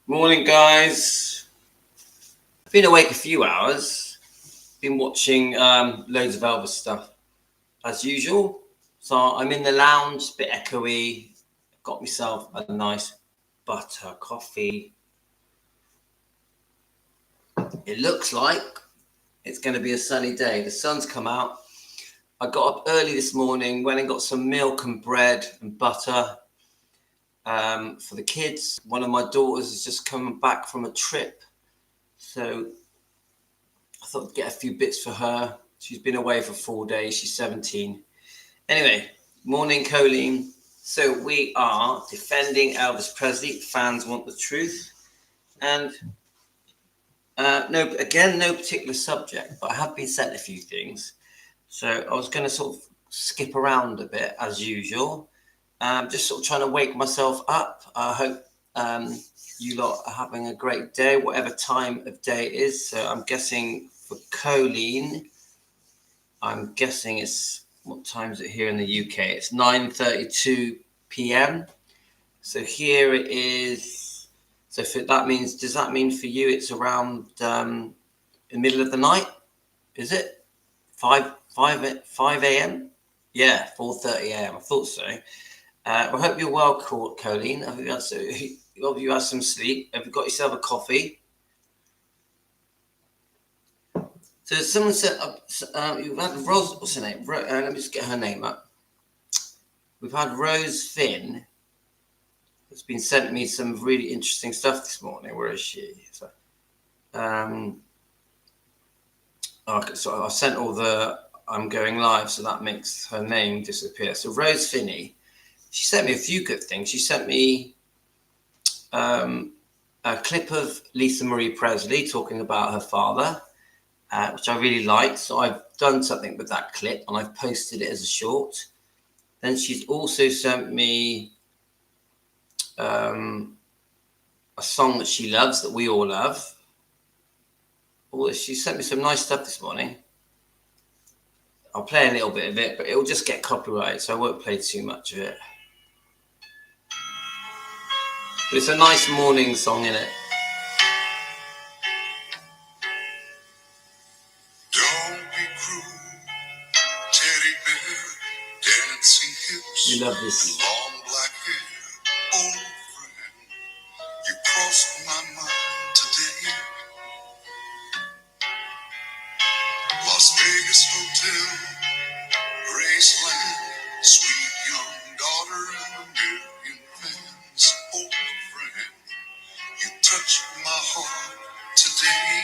Morning, guys. I've been awake a few hours. Been watching loads of Elvis stuff as usual. So I'm in the lounge, a bit echoey. Got myself a nice butter coffee. It looks like it's going to be a sunny day. The sun's come out. I got up early this morning, went and got some milk and bread and butter for the kids. One of my daughters has just come back from a trip. So I thought I'd get a few bits for her. She's been away for 4 days. She's 17. Anyway, morning, Colleen. So we are defending Elvis Presley. Fans want the truth. And no particular subject, but I have been sent a few things. So I was going to sort of skip around a bit as usual. Just sort of trying to wake myself up. I hope you lot are having a great day, whatever time of day it is. So I'm guessing for Colleen, I'm guessing it's, what time is it here in the UK? It's 9:32 p.m. So here it is. So that means, does that mean for you it's around the middle of the night? Is it 5 a.m.? Yeah, 4:30 a.m. I thought so. I hope you're well, Colleen. I hope you had some sleep. Have you got yourself a coffee? So someone said, you've had Rose, what's her name? Let me just get her name up. We've had Rose Finn, that's been sent me some really interesting stuff this morning. Where is she? So I sent all the, I'm going live, so that makes her name disappear. So Rose Finney, she sent me a few good things. She sent me a clip of Lisa Marie Presley talking about her father, which I really liked. So I've done something with that clip and I've posted it as a short. Then she's also sent me a song that she loves, that we all love. Oh, she sent me some nice stuff this morning. I'll play a little bit of it, but it'll just get copyrighted, so I won't play too much of it. But it's a nice morning song, isn't it? Don't be cruel, teddy bear, dancing hips. You love this. Long black hair, old friend. You crossed my mind today. Las Vegas Hotel, Graceland, sweet young daughter and a million fans. Old friend, you touched my heart today.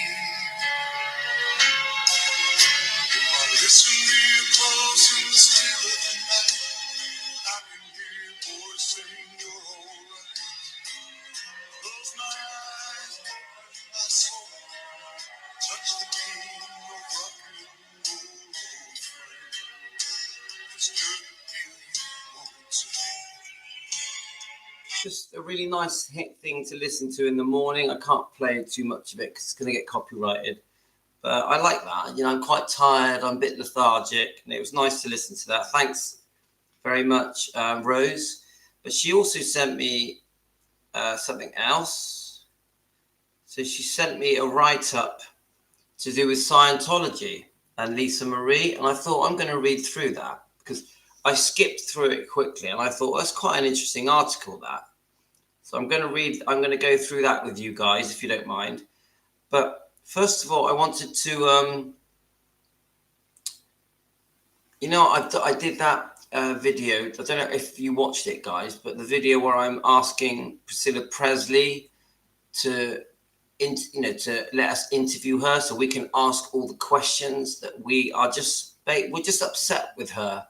If I listen to you close in the still of the night, I can hear your voice saying you're alright. Close my eyes, open my soul, touch the king of rock and roll, old friend. It's good to feel you once again. Just a really nice thing to listen to in the morning. I can't play too much of it because it's going to get copyrighted. But I like that. You know, I'm quite tired. I'm a bit lethargic. And it was nice to listen to that. Thanks very much, Rose. But she also sent me something else. So she sent me a write-up to do with Scientology and Lisa Marie. And I thought, I'm going to read through that because I skipped through it quickly. And I thought, that's quite an interesting article, that. So I'm going to go through that with you guys, if you don't mind. But first of all, I wanted to, I did that video. I don't know if you watched it, guys, but the video where I'm asking Priscilla Presley to let us interview her so we can ask all the questions that we're just upset with her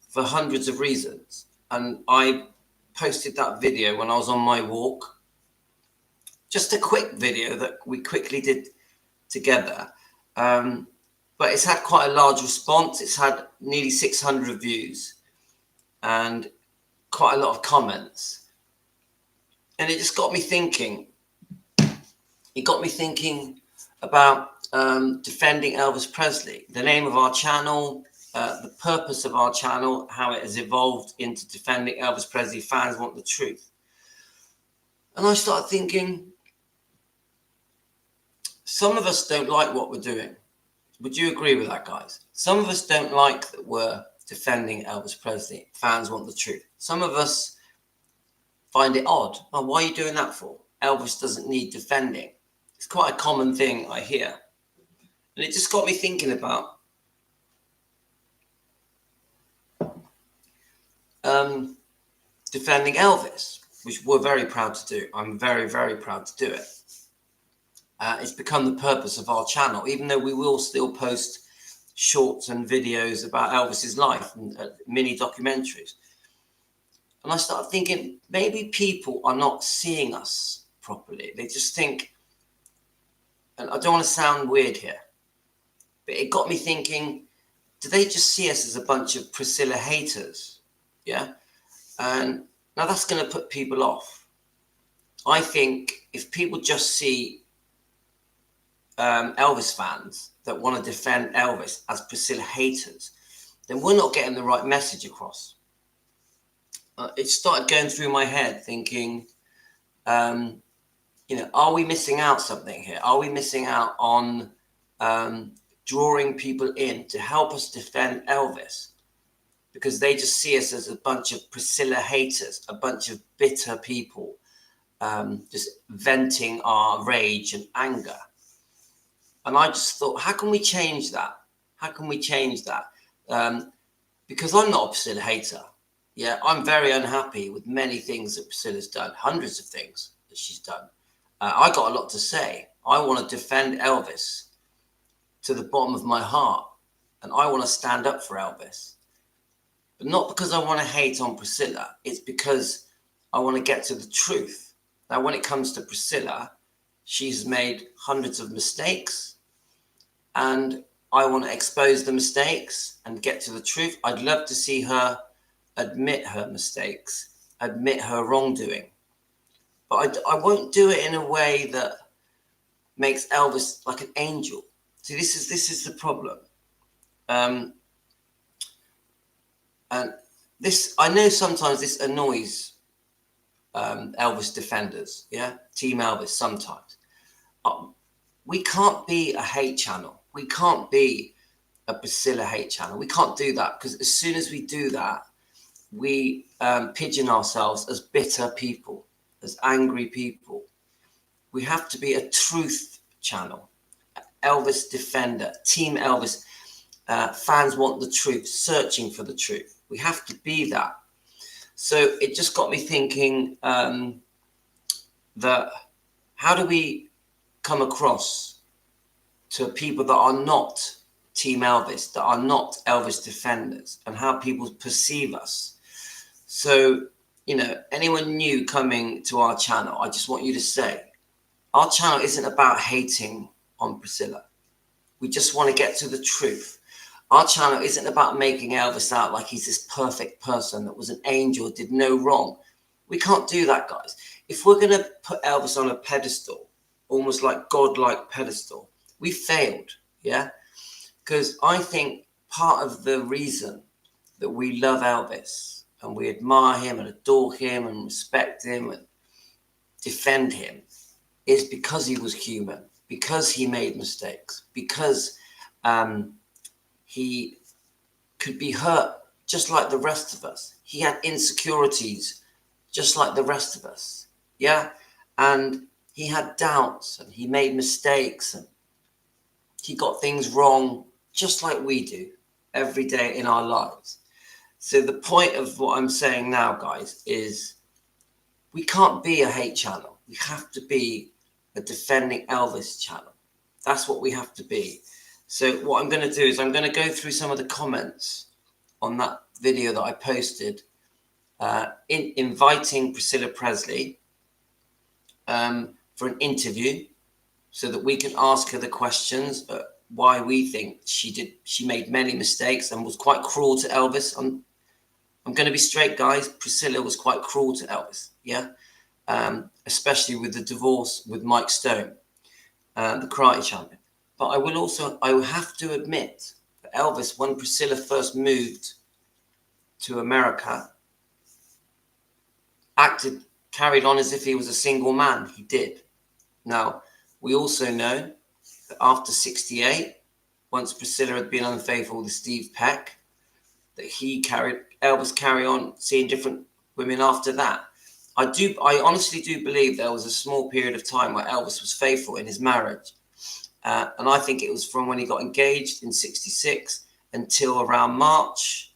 for hundreds of reasons. And I posted that video when I was on my walk. Just a quick video that we quickly did together. But it's had quite a large response. It's had nearly 600 views and quite a lot of comments. And it just got me thinking. It got me thinking about defending Elvis Presley, the name of our channel, the purpose of our channel, how it has evolved into defending Elvis Presley. Fans want the truth. And I started thinking, some of us don't like what we're doing. Would you agree with that, guys? Some of us don't like that we're defending Elvis Presley. Fans want the truth. Some of us find it odd. Oh, why are you doing that for? Elvis doesn't need defending. It's quite a common thing I hear. And it just got me thinking about defending Elvis, which we're very proud to do. I'm very, very proud to do it. It's become the purpose of our channel, even though we will still post shorts and videos about Elvis's life and mini documentaries. And I started thinking, maybe people are not seeing us properly. They just think, and I don't want to sound weird here, but it got me thinking, do they just see us as a bunch of Priscilla haters? Yeah. And now that's going to put people off. I think if people just see Elvis fans that want to defend Elvis as Priscilla haters, then we're not getting the right message across. It started going through my head thinking, are we missing out something here? Are we missing out on drawing people in to help us defend Elvis? Because they just see us as a bunch of Priscilla haters, a bunch of bitter people, just venting our rage and anger. And I just thought, how can we change that? How can we change that? Because I'm not a Priscilla hater. Yeah, I'm very unhappy with many things that Priscilla's done, hundreds of things that she's done. I got a lot to say. I want to defend Elvis to the bottom of my heart. And I want to stand up for Elvis. But not because I want to hate on Priscilla. It's because I want to get to the truth. Now, when it comes to Priscilla, she's made hundreds of mistakes. And I want to expose the mistakes and get to the truth. I'd love to see her admit her mistakes, admit her wrongdoing. But I won't do it in a way that makes Elvis like an angel. See, this is the problem. And this, I know sometimes this annoys Elvis defenders, yeah? Team Elvis sometimes. We can't be a hate channel. We can't be a Priscilla hate channel. We can't do that, because as soon as we do that, we pigeon ourselves as bitter people, as angry people. We have to be a truth channel, Elvis defender, Team Elvis. Fans want the truth, searching for the truth. We have to be that. So it just got me thinking that how do we come across to people that are not Team Elvis, that are not Elvis defenders, and how people perceive us. So, anyone new coming to our channel, I just want you to say, our channel isn't about hating on Priscilla. We just want to get to the truth. Our channel isn't about making Elvis out like he's this perfect person that was an angel, did no wrong. We can't do that, guys. If we're going to put Elvis on a pedestal, almost like God-like pedestal, we failed, yeah? Because I think part of the reason that we love Elvis and we admire him and adore him and respect him and defend him is because he was human, because he made mistakes, because he could be hurt just like the rest of us. He had insecurities just like the rest of us, yeah? And he had doubts and he made mistakes and he got things wrong just like we do every day in our lives. So the point of what I'm saying now, guys, is we can't be a hate channel. We have to be a defending Elvis channel. That's what we have to be. So what I'm going to do is I'm going to go through some of the comments on that video that I posted inviting Priscilla Presley for an interview so that we can ask her the questions why we think she made many mistakes and was quite cruel to Elvis. I'm going to be straight, guys. Priscilla was quite cruel to Elvis, yeah? Especially with the divorce with Mike Stone, the karate champion. But I will have to admit that Elvis, when Priscilla first moved to America, acted carried on as if he was a single man. He did. Now, we also know that after 68, once Priscilla had been unfaithful to Steve Peck, that Elvis carry on seeing different women after that. I honestly do believe there was a small period of time where Elvis was faithful in his marriage. And I think it was from when he got engaged in 66 until around March,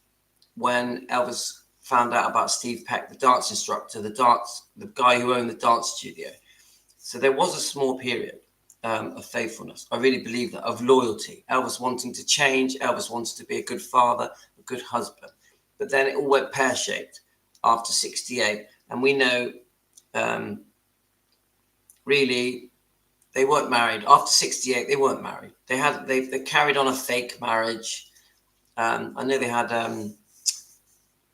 when Elvis found out about Steve Peck, the dance instructor, the guy who owned the dance studio. So there was a small period of faithfulness. I really believe that, of loyalty. Elvis wanting to change. Elvis wanted to be a good father, a good husband. But then it all went pear-shaped after 68. And we know, really, they weren't married. After 68, they weren't married. They carried on a fake marriage. I know they had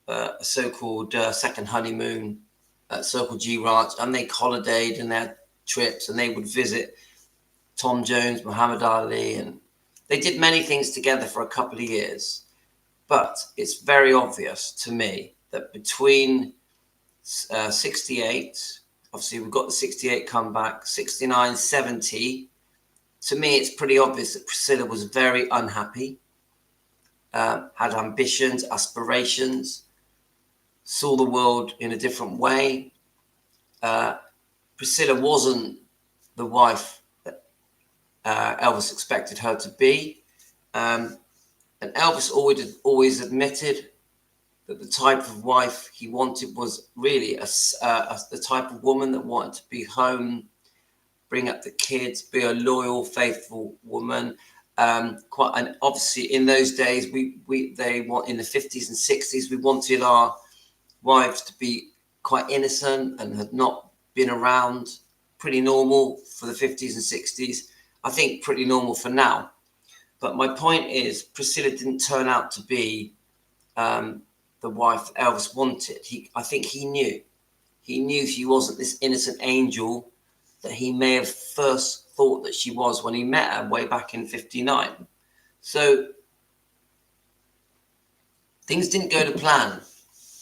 a so-called second honeymoon at Circle G Ranch, and they holidayed and they had trips, and they would visit Tom Jones, Muhammad Ali, and they did many things together for a couple of years. But it's very obvious to me that between 68, obviously we've got the 68 comeback, 69, 70, to me it's pretty obvious that Priscilla was very unhappy, had ambitions, aspirations, saw the world in a different way. Priscilla wasn't the wife that Elvis expected her to be. And Elvis always admitted that the type of wife he wanted was really the type of woman that wanted to be home, bring up the kids, be a loyal, faithful woman. And obviously in those days, in the 50s and 60s, we wanted our wives to be quite innocent and had not been around. Pretty normal for the 50s and 60s. I think pretty normal for now. But my point is, Priscilla didn't turn out to be the wife that Elvis wanted. I think he knew. He knew she wasn't this innocent angel that he may have first thought that she was when he met her way back in 59. So things didn't go to plan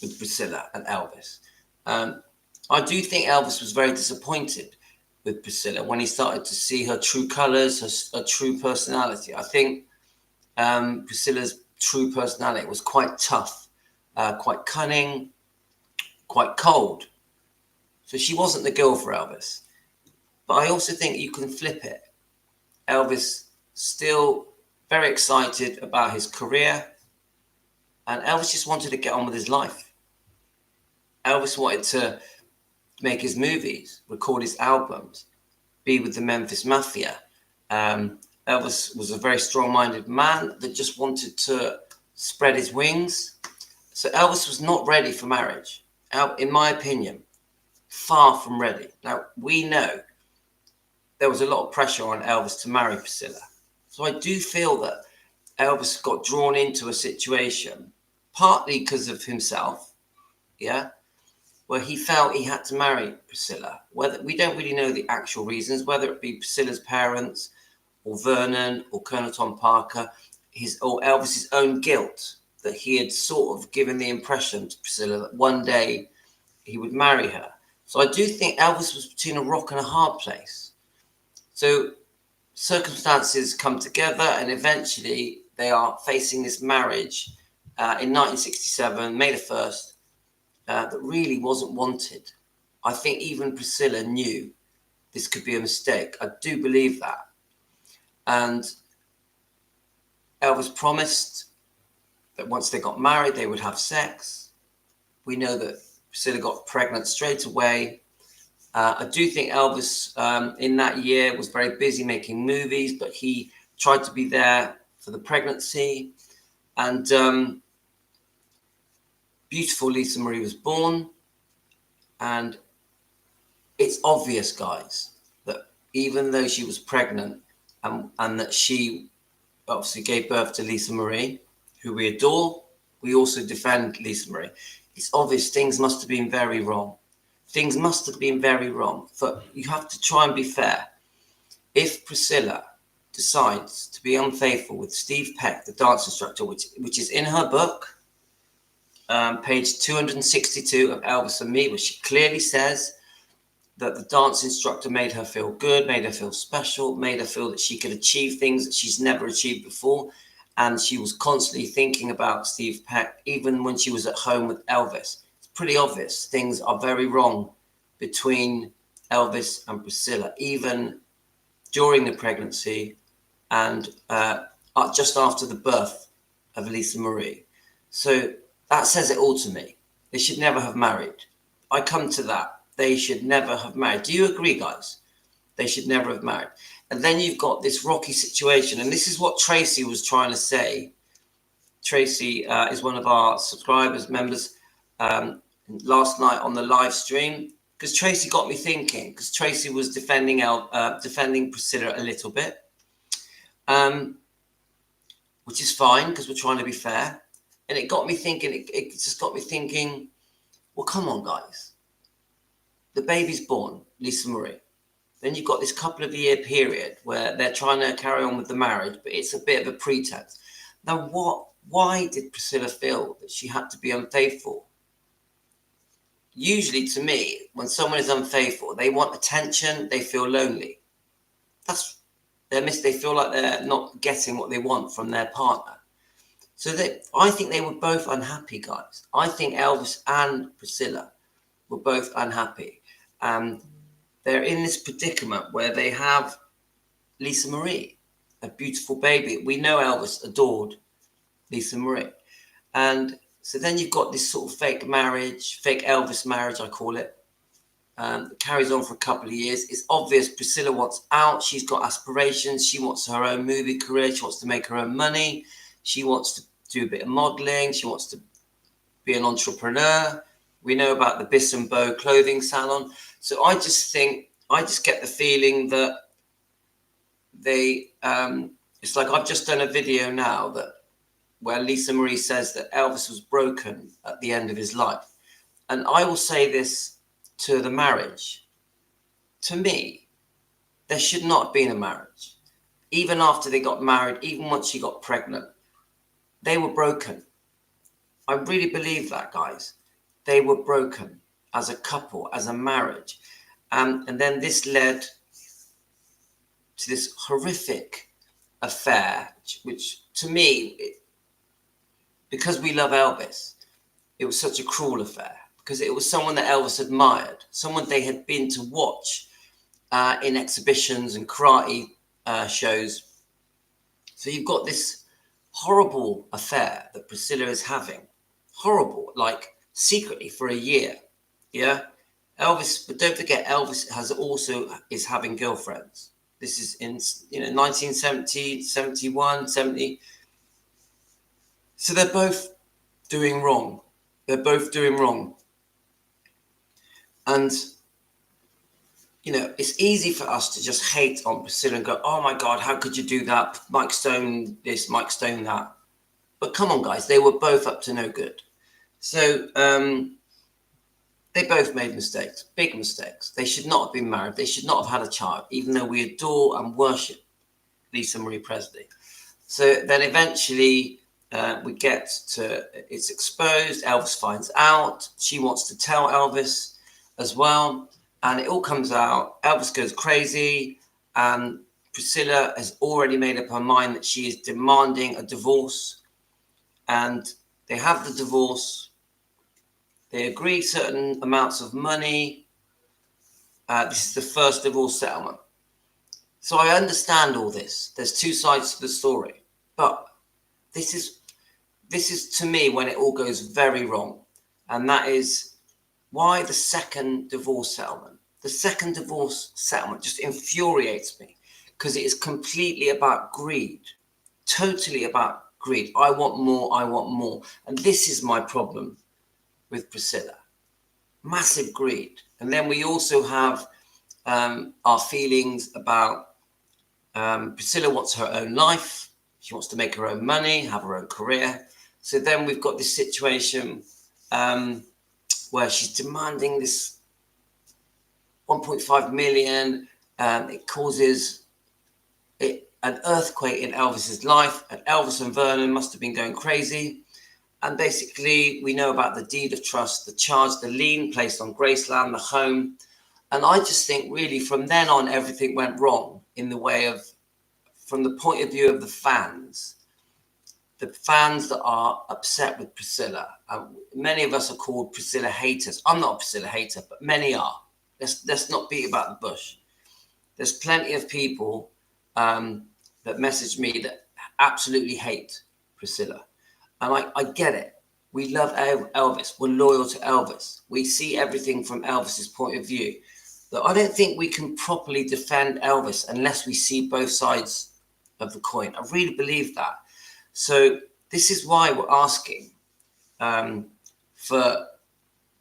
with Priscilla and Elvis. I do think Elvis was very disappointed with Priscilla when he started to see her true colors, her true personality. I think Priscilla's true personality was quite tough, quite cunning, quite cold. So she wasn't the girl for Elvis. But I also think you can flip it. Elvis still very excited about his career, and Elvis just wanted to get on with his life. Elvis wanted to make his movies, record his albums, be with the Memphis Mafia. Elvis was a very strong-minded man that just wanted to spread his wings. So Elvis was not ready for marriage, in my opinion, far from ready. Now, we know there was a lot of pressure on Elvis to marry Priscilla. So I do feel that Elvis got drawn into a situation, partly because of himself, where he felt he had to marry Priscilla. Whether we don't really know the actual reasons, whether it be Priscilla's parents or Vernon or Colonel Tom Parker, or Elvis's own guilt that he had sort of given the impression to Priscilla that one day he would marry her. So I do think Elvis was between a rock and a hard place. So circumstances come together, and eventually they are facing this marriage in 1967, May the 1st, that really wasn't wanted. I think even Priscilla knew this could be a mistake. I do believe that. And Elvis promised that once they got married, they would have sex. We know that Priscilla got pregnant straight away. I do think Elvis in that year was very busy making movies, but he tried to be there for the pregnancy. And beautiful Lisa Marie was born. And it's obvious, guys, that even though she was pregnant and that she obviously gave birth to Lisa Marie, who we adore, we also defend Lisa Marie. It's obvious things must have been very wrong. Things must have been very wrong. But you have to try and be fair. If Priscilla decides to be unfaithful with Steve Peck, the dance instructor, which is in her book, page 262 of Elvis and Me, where she clearly says that the dance instructor made her feel good, made her feel special, made her feel that she could achieve things that she's never achieved before. And she was constantly thinking about Steve Peck, even when she was at home with Elvis. It's pretty obvious things are very wrong between Elvis and Priscilla, even during the pregnancy and just after the birth of Lisa Marie. So that says it all to me. They should never have married. I come to that. They should never have married. Do you agree, guys? They should never have married. And then you've got this rocky situation. And this is what Tracy was trying to say. Tracy is one of our subscribers, members, last night on the live stream. Because Tracy got me thinking. Because Tracy was defending Priscilla a little bit. Which is fine, because we're trying to be fair. And it got me thinking, it just got me thinking, well, come on, guys. The baby's born, Lisa Marie. Then you've got this couple of year period where they're trying to carry on with the marriage, but it's a bit of a pretense. Now, why did Priscilla feel that she had to be unfaithful? Usually, to me, when someone is unfaithful, they want attention, they feel lonely. They feel like they're not getting what they want from their partner. So I think they were both unhappy, guys. I think Elvis and Priscilla were both unhappy. They're in this predicament where they have Lisa Marie, a beautiful baby. We know Elvis adored Lisa Marie. And so then you've got this sort of fake marriage, fake Elvis marriage, I call it. Carries on for a couple of years. It's obvious Priscilla wants out. She's got aspirations. She wants her own movie career. She wants to make her own money. She wants to do a bit of modeling. She wants to be an entrepreneur. We know about the Biss and Bow clothing salon. So I just get the feeling that it's like I've just done a video now where Lisa Marie says that Elvis was broken at the end of his life. And I will say this to the marriage. To me, there should not have been a marriage. Even after they got married, even once she got pregnant, they were broken. I really believe that, guys. They were broken as a couple, as a marriage. And then this led to this horrific affair, which to me, because we love Elvis, it was such a cruel affair. Because it was someone that Elvis admired, someone they had been to watch in exhibitions and karate shows. So you've got this horrible affair that Priscilla is having. Horrible, like secretly for a year. Yeah. Elvis, but don't forget, Elvis is having girlfriends. This is in 1970, 71, 70. So they're both doing wrong. They're both doing wrong. And, it's easy for us to just hate on Priscilla and go, oh my God, how could you do that? Mike Stone this, Mike Stone that. But come on, guys, they were both up to no good. So they both made mistakes, big mistakes. They should not have been married. They should not have had a child, even though we adore and worship Lisa Marie Presley. So then eventually we get to, it's exposed. Elvis finds out. She wants to tell Elvis as well. And it all comes out. Elvis goes crazy. And Priscilla has already made up her mind that she is demanding a divorce. And they have the divorce. They agree certain amounts of money. This is the first divorce settlement. So I understand all this. There's two sides to the story. But this is to me when it all goes very wrong. And that is why the second divorce settlement. The second divorce settlement just infuriates me because it is completely about greed. Totally about greed. I want more. I want more. And this is my problem with Priscilla. Massive greed. And then we also have our feelings about Priscilla wants her own life. She wants to make her own money, have her own career. So then we've got this situation where she's demanding this 1.5 million. It causes an earthquake in Elvis's life. And Elvis and Vernon must have been going crazy. And basically, we know about the deed of trust, the charge, the lien placed on Graceland, the home. And I just think really from then on, everything went wrong in the way of, from the point of view of the fans that are upset with Priscilla. Many of us are called Priscilla haters. I'm not a Priscilla hater, but many are. Let's not beat about the bush. There's plenty of people that message me that absolutely hate Priscilla. And I get it. We love Elvis. We're loyal to Elvis. We see everything from Elvis's point of view. But I don't think we can properly defend Elvis unless we see both sides of the coin. I really believe that. So this is why we're asking for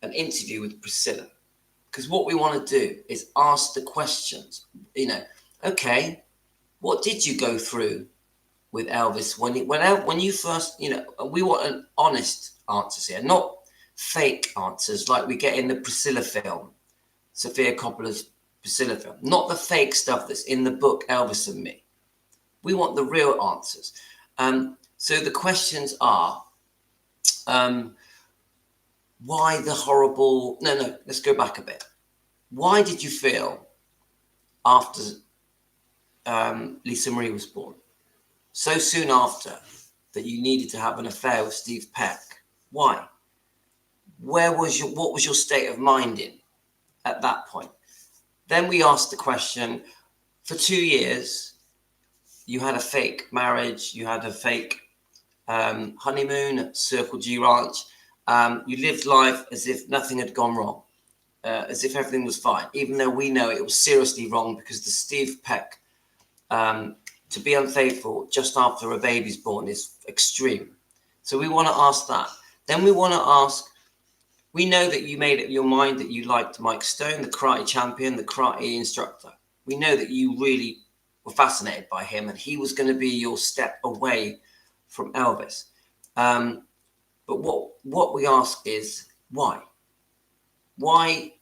an interview with Priscilla. Because what we want to do is ask the questions. Okay, what did you go through with Elvis when you first, we want an honest answers here, not fake answers like we get in the Priscilla film, Sofia Coppola's Priscilla film, not the fake stuff that's in the book Elvis and Me. We want the real answers. So the questions are, why the horrible, let's go back a bit. Why did you feel after Lisa Marie was born, so soon after, that you needed to have an affair with Steve Peck? Why? What was your state of mind in at that point? Then we asked the question, for 2 years, you had a fake marriage, you had a fake honeymoon at Circle G Ranch. You lived life as if nothing had gone wrong, as if everything was fine, even though we know it was seriously wrong because the Steve Peck, to be unfaithful just after a baby's born is extreme. So we want to ask that. Then we want to ask, we know that you made up your mind that you liked Mike Stone, the karate champion, the karate instructor. We know that you really were fascinated by him and he was going to be your step away from Elvis. But what we ask is, why? Why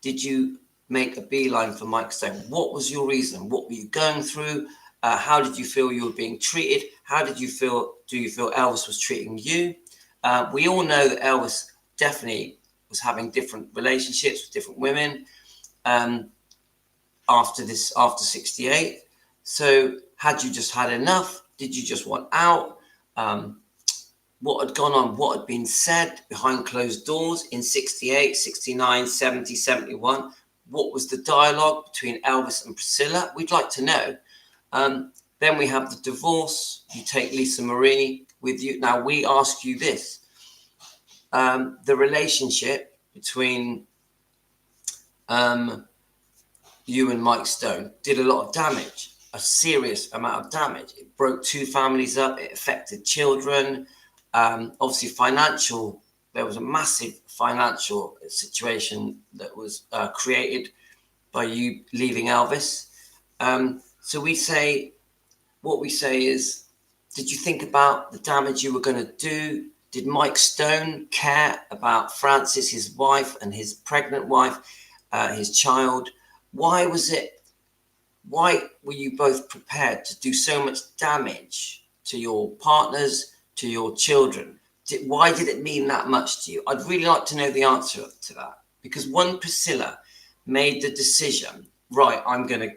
did you make a beeline for Mike Stone? What was your reason? What were you going through? How did you feel you were being treated? How did you feel? Do you feel Elvis was treating you? We all know that Elvis definitely was having different relationships with different women after 68. So had you just had enough? Did you just want out? What had gone on? What had been said behind closed doors in 68, 69, 70, 71? What was the dialogue between Elvis and Priscilla? We'd like to know. Then we have the divorce. You take Lisa Marie with you. Now we ask you this. The relationship between you and Mike Stone did a lot of damage, a serious amount of damage. It broke 2 families up. It affected children. Obviously financial, there was a massive financial situation that was created by you leaving Elvis. So what we say is, did you think about the damage you were going to do? Did Mike Stone care about Frances, his wife, and his pregnant wife, his child? Why were you both prepared to do so much damage to your partners, to your children? Why did it mean that much to you? I'd really like to know the answer to that. Because when Priscilla made the decision, right, I'm going to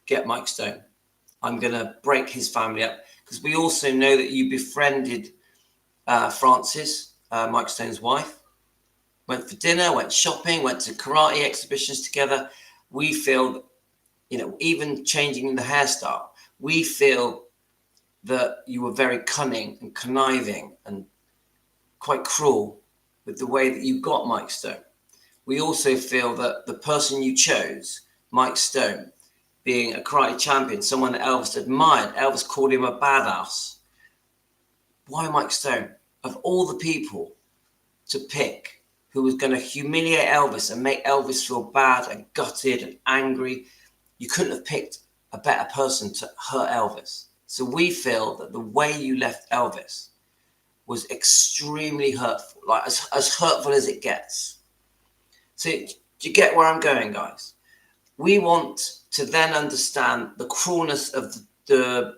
get Mike Stone, I'm going to break his family up. Because we also know that you befriended Frances, Mike Stone's wife, went for dinner, went shopping, went to karate exhibitions together. We feel, even changing the hairstyle, we feel that you were very cunning and conniving and quite cruel with the way that you got Mike Stone. We also feel that the person you chose, Mike Stone, being a karate champion, someone that Elvis admired, Elvis called him a badass. Why Mike Stone? Of all the people to pick who was going to humiliate Elvis and make Elvis feel bad and gutted and angry, you couldn't have picked a better person to hurt Elvis. So we feel that the way you left Elvis was extremely hurtful, like as hurtful as it gets. So do you get where I'm going, guys? We want to then understand the cruelness of the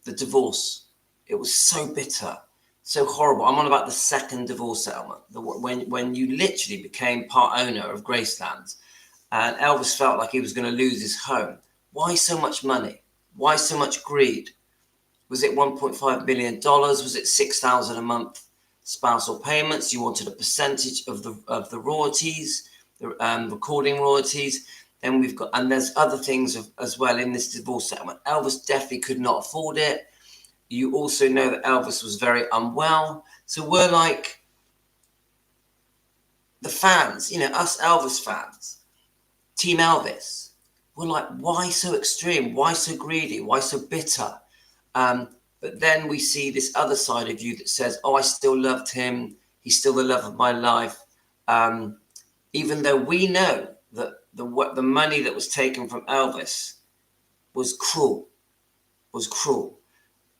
divorce. It was so bitter, so horrible. I'm on about the second divorce settlement, when you literally became part owner of Graceland, and Elvis felt like he was going to lose his home. Why so much money? Why so much greed? Was it $1.5 million? Was it $6,000 a month spousal payments? You wanted a percentage of the royalties, the recording royalties. Then we've got, and there's other things as well in this divorce settlement. Elvis definitely could not afford it. You also know that Elvis was very unwell. So we're like the fans, us Elvis fans, Team Elvis. We're like, why so extreme? Why so greedy? Why so bitter? But then we see this other side of you that says, oh, I still loved him. He's still the love of my life. Even though we know that the money that was taken from Elvis was cruel,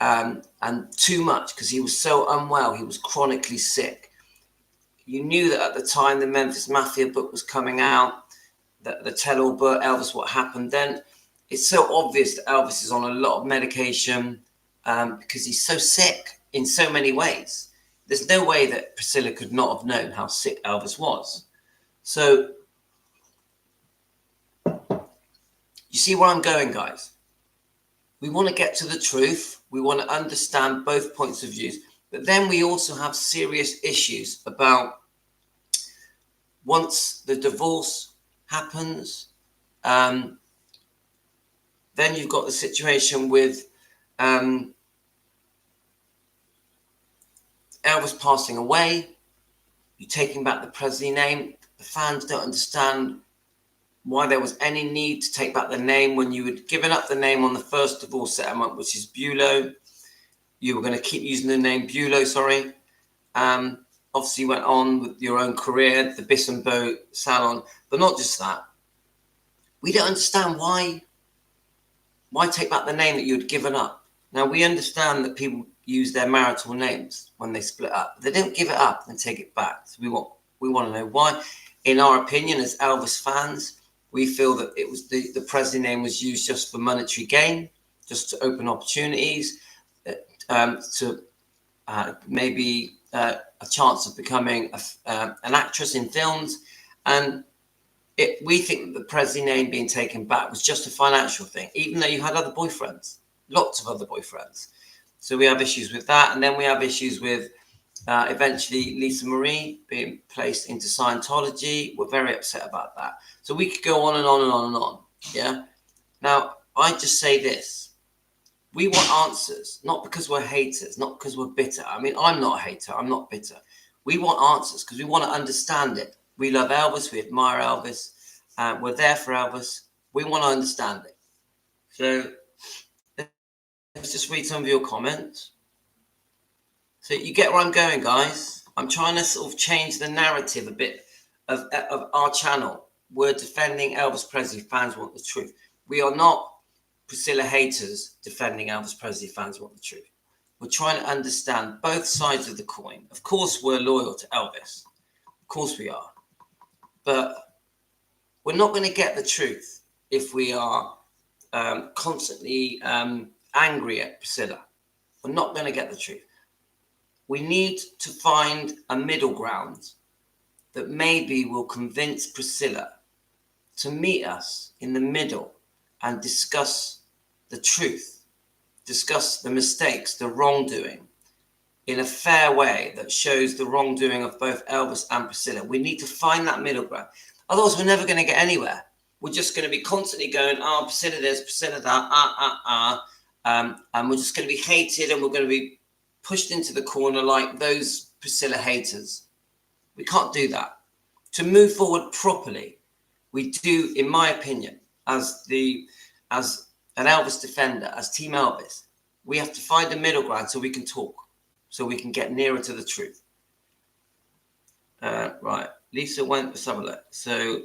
and too much, because he was so unwell. He was chronically sick. You knew that at the time the Memphis Mafia book was coming out, that the tell-all book, Elvis, What Happened Then. It's so obvious that Elvis is on a lot of medication because he's so sick in so many ways. There's no way that Priscilla could not have known how sick Elvis was. So you see where I'm going, guys? We want to get to the truth. We want to understand both points of view. But then we also have serious issues about once the divorce happens, then you've got the situation with Elvis passing away. You're taking back the Presley name. The fans don't understand why there was any need to take back the name when you had given up the name on the first divorce settlement, which is Bulow. You were going to keep using the name Bulow, sorry. Obviously, you went on with your own career, the Biss and Bo salon. But not just that. We don't understand why take back the name that you had given up. Now, we understand that people use their marital names when they split up. They don't give it up and take it back. So we want to know why. In our opinion, as Elvis fans, we feel that it was the Presley name was used just for monetary gain, just to open opportunities, to maybe a chance of becoming an actress in films. And we think that the Presley name being taken back was just a financial thing, even though you had other boyfriends, lots of other boyfriends. So we have issues with that. And then we have issues with eventually Lisa Marie being placed into Scientology. We're very upset about that. So we could go on and on and on and on. Yeah. Now, I just say this. We want answers, not because we're haters, not because we're bitter. I mean, I'm not a hater. I'm not bitter. We want answers because we want to understand it. We love Elvis. We admire Elvis. We're there for Elvis. We want to understand it. So let's just read some of your comments. So you get where I'm going, guys. I'm trying to sort of change the narrative a bit of our channel. We're defending Elvis Presley. Fans want the truth. We are not Priscilla haters defending Elvis Presley. Fans want the truth. We're trying to understand both sides of the coin. Of course, we're loyal to Elvis. Of course we are. But we're not going to get the truth if we are constantly angry at Priscilla. We're not going to get the truth. We need to find a middle ground that maybe will convince Priscilla to meet us in the middle and discuss the truth, discuss the mistakes, the wrongdoing in a fair way that shows the wrongdoing of both Elvis and Priscilla. We need to find that middle ground. Otherwise, we're never going to get anywhere. We're just going to be constantly going, Priscilla this, Priscilla that, and we're just going to be hated and we're going to be pushed into the corner like those Priscilla haters. We can't do that. To move forward properly, we do, in my opinion, as an Elvis defender, as Team Elvis, we have to find a middle ground so we can talk, so we can get nearer to the truth. Right. Lisa went, let's have a look. So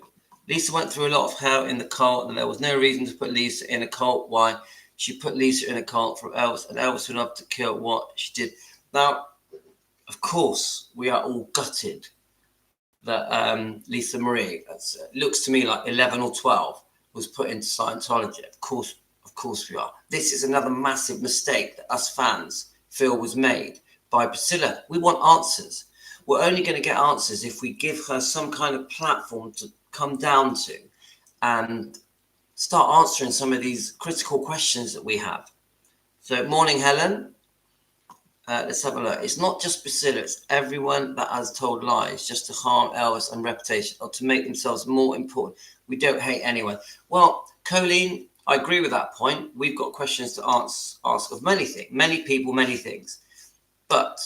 Lisa went through a lot of hell in the cult, and there was no reason to put Lisa in a cult. Why? She put Lisa in a cult from Elvis, and Elvis went up to kill what she did. Now, of course, we are all gutted that Lisa Marie, looks to me like 11 or 12, was put into Scientology. Of course we are. This is another massive mistake that us fans feel was made by Priscilla. We want answers. We're only going to get answers if we give her some kind of platform to come down to and start answering some of these critical questions that we have. So, morning, Helen. Let's have a look. It's not just Priscilla, it's everyone that has told lies just to harm Elvis and reputation or to make themselves more important. We don't hate anyone. Well, Colleen, I agree with that point. We've got questions to ask of many things, many people, many things. But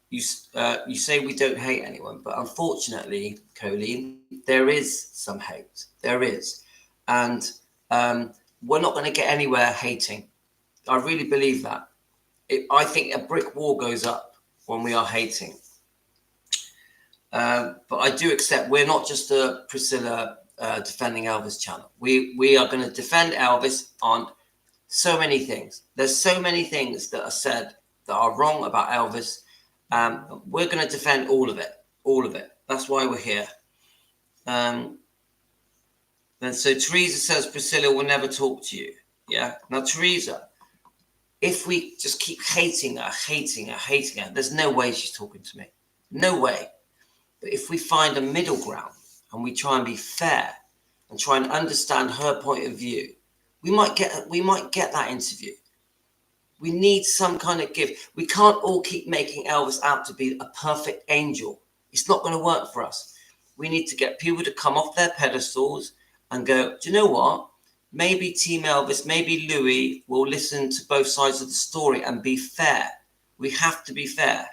you say we don't hate anyone, but unfortunately, Colleen, there is some hate. There is. And we're not going to get anywhere hating. I really believe that. I think a brick wall goes up when we are hating. But I do accept we're not just a Priscilla defending Elvis channel. We are going to defend Elvis on so many things. There's so many things that are said that are wrong about Elvis. We're going to defend all of it. All of it. That's why we're here. And so Teresa says Priscilla will never talk to you. Yeah. Now, Teresa, if we just keep hating her, there's no way she's talking to me. No way. But if we find a middle ground and we try and be fair and try and understand her point of view, we might get that interview. We need some kind of gift. We can't all keep making Elvis out to be a perfect angel. It's not going to work for us. We need to get people to come off their pedestals and go, do you know what? Maybe Team Elvis, maybe Louis will listen to both sides of the story and be fair. We have to be fair.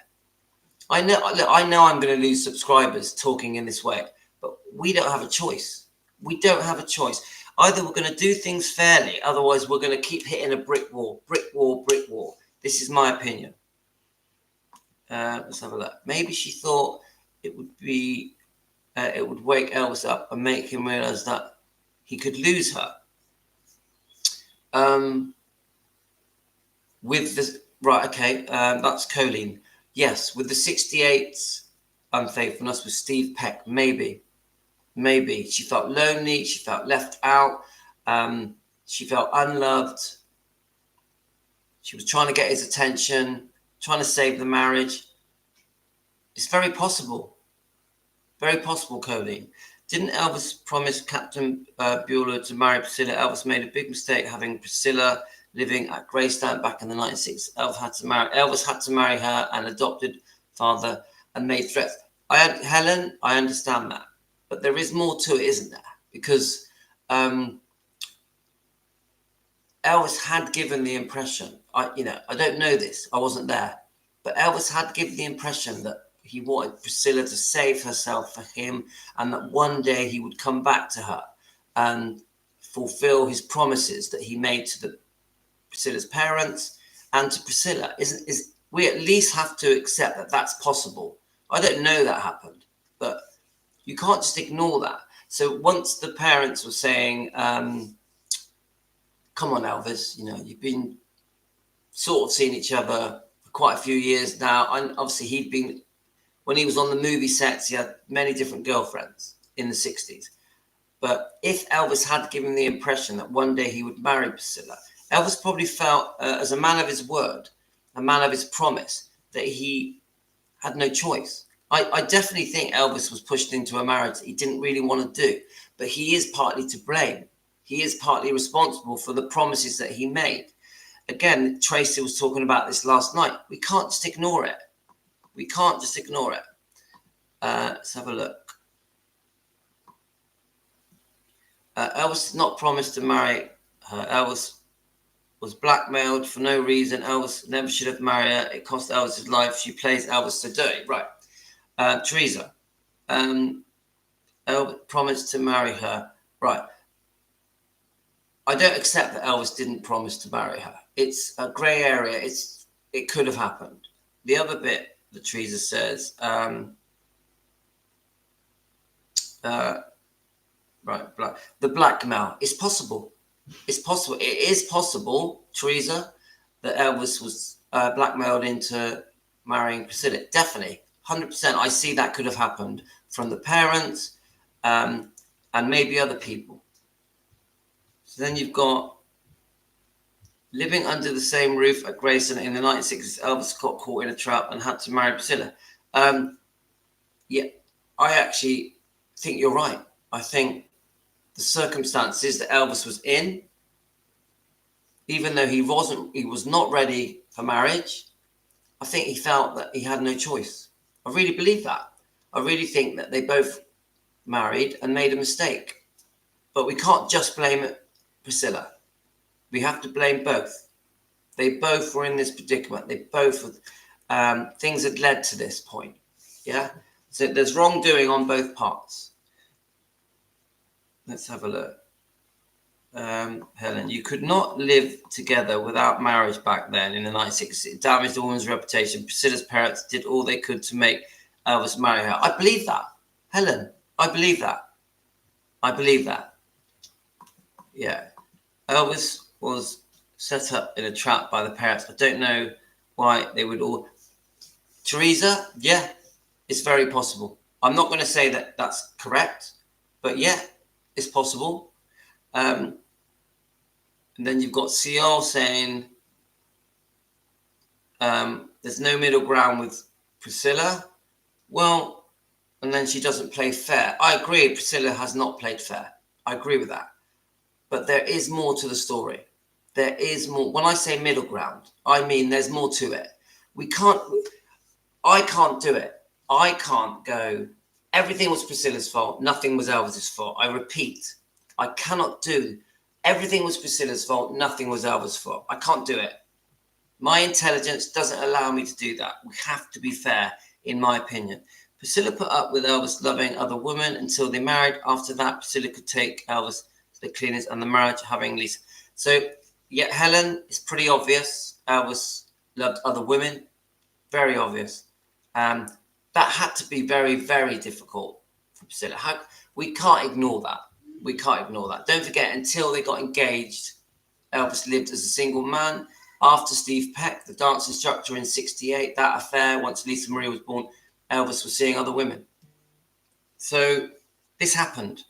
I know I'm going to lose subscribers talking in this way, but we don't have a choice. We don't have a choice. Either we're going to do things fairly, otherwise we're going to keep hitting a brick wall. This is my opinion. Let's have a look. Maybe she thought it would wake Elvis up and make him realize that he could lose her. That's Colleen. Yes, with the 68's unfaithfulness with Steve Peck, maybe she felt lonely, she felt left out, she felt unloved. She was trying to get his attention, trying to save the marriage. It's very possible, Colleen. Didn't Elvis promise Captain Bueller to marry Priscilla? Elvis made a big mistake having Priscilla living at Greystown back in the 1960s. Elvis had to marry her, an adopted father, and made threats. Helen, I understand that. But there is more to it, isn't there? Because Elvis had given the impression, I don't know this, I wasn't there, but Elvis had given the impression that he wanted Priscilla to save herself for him and that one day he would come back to her and fulfill his promises that he made to Priscilla's parents and to Priscilla. We at least have to accept that that's possible. I don't know that happened, but you can't just ignore that. So once the parents were saying, come on, Elvis, you've been sort of seeing each other for quite a few years now. And obviously when he was on the movie sets, he had many different girlfriends in the 60s. But if Elvis had given the impression that one day he would marry Priscilla, Elvis probably felt, as a man of his word, a man of his promise, that he had no choice. I definitely think Elvis was pushed into a marriage that he didn't really want to do, but he is partly to blame. He is partly responsible for the promises that he made. Again, Tracy was talking about this last night. We can't just ignore it. Let's have a look. Elvis did not promise to marry her. Elvis was blackmailed for no reason. Elvis never should have married her. It cost Elvis his life. She plays Elvis so dirty. Right. Teresa. Elvis promised to marry her. Right. I don't accept that Elvis didn't promise to marry her. It's a grey area. It could have happened. The other bit that Teresa says, the blackmail. It's possible. It is possible, Teresa, that Elvis was blackmailed into marrying Priscilla. Definitely, 100%. I see that could have happened from the parents and maybe other people. So then you've got living under the same roof at Graceland in the 1960s, Elvis got caught in a trap and had to marry Priscilla. Yeah, I actually think you're right. I think the circumstances that Elvis was in, even though he was not ready for marriage, I think he felt that he had no choice. I really believe that. I really think that they both married and made a mistake. But we can't just blame Priscilla. We have to blame both. They both were in this predicament. They both, things had led to this point. Yeah? So there's wrongdoing on both parts. Let's have a look. Helen, you could not live together without marriage back then in the 1960s. It damaged the woman's reputation. Priscilla's parents did all they could to make Elvis marry her. I believe that. Helen, I believe that. I believe that. Yeah. Elvis was set up in a trap by the parents. I don't know why they would all... Teresa, yeah, it's very possible. I'm not going to say that that's correct, but yeah, it's possible. And then you've got CL saying there's no middle ground with Priscilla. Well, and then she doesn't play fair. I agree, Priscilla has not played fair. I agree with that. But there is more to the story. There is more. When I say middle ground, I mean there's more to it. I can't do it. I can't go, everything was Priscilla's fault, nothing was Elvis's fault. I repeat, I cannot do, everything was Priscilla's fault, nothing was Elvis's fault. I can't do it. My intelligence doesn't allow me to do that. We have to be fair, in my opinion. Priscilla put up with Elvis loving other women until they married. After that, Priscilla could take Elvis to the cleaners and the marriage having Lisa. So, yeah, Helen, it's pretty obvious. Elvis loved other women. Very obvious. That had to be very, very difficult for Priscilla. We can't ignore that. We can't ignore that. Don't forget, until they got engaged, Elvis lived as a single man. After Steve Peck, the dance instructor in 1968, that affair, once Lisa Marie was born, Elvis was seeing other women. So this happened.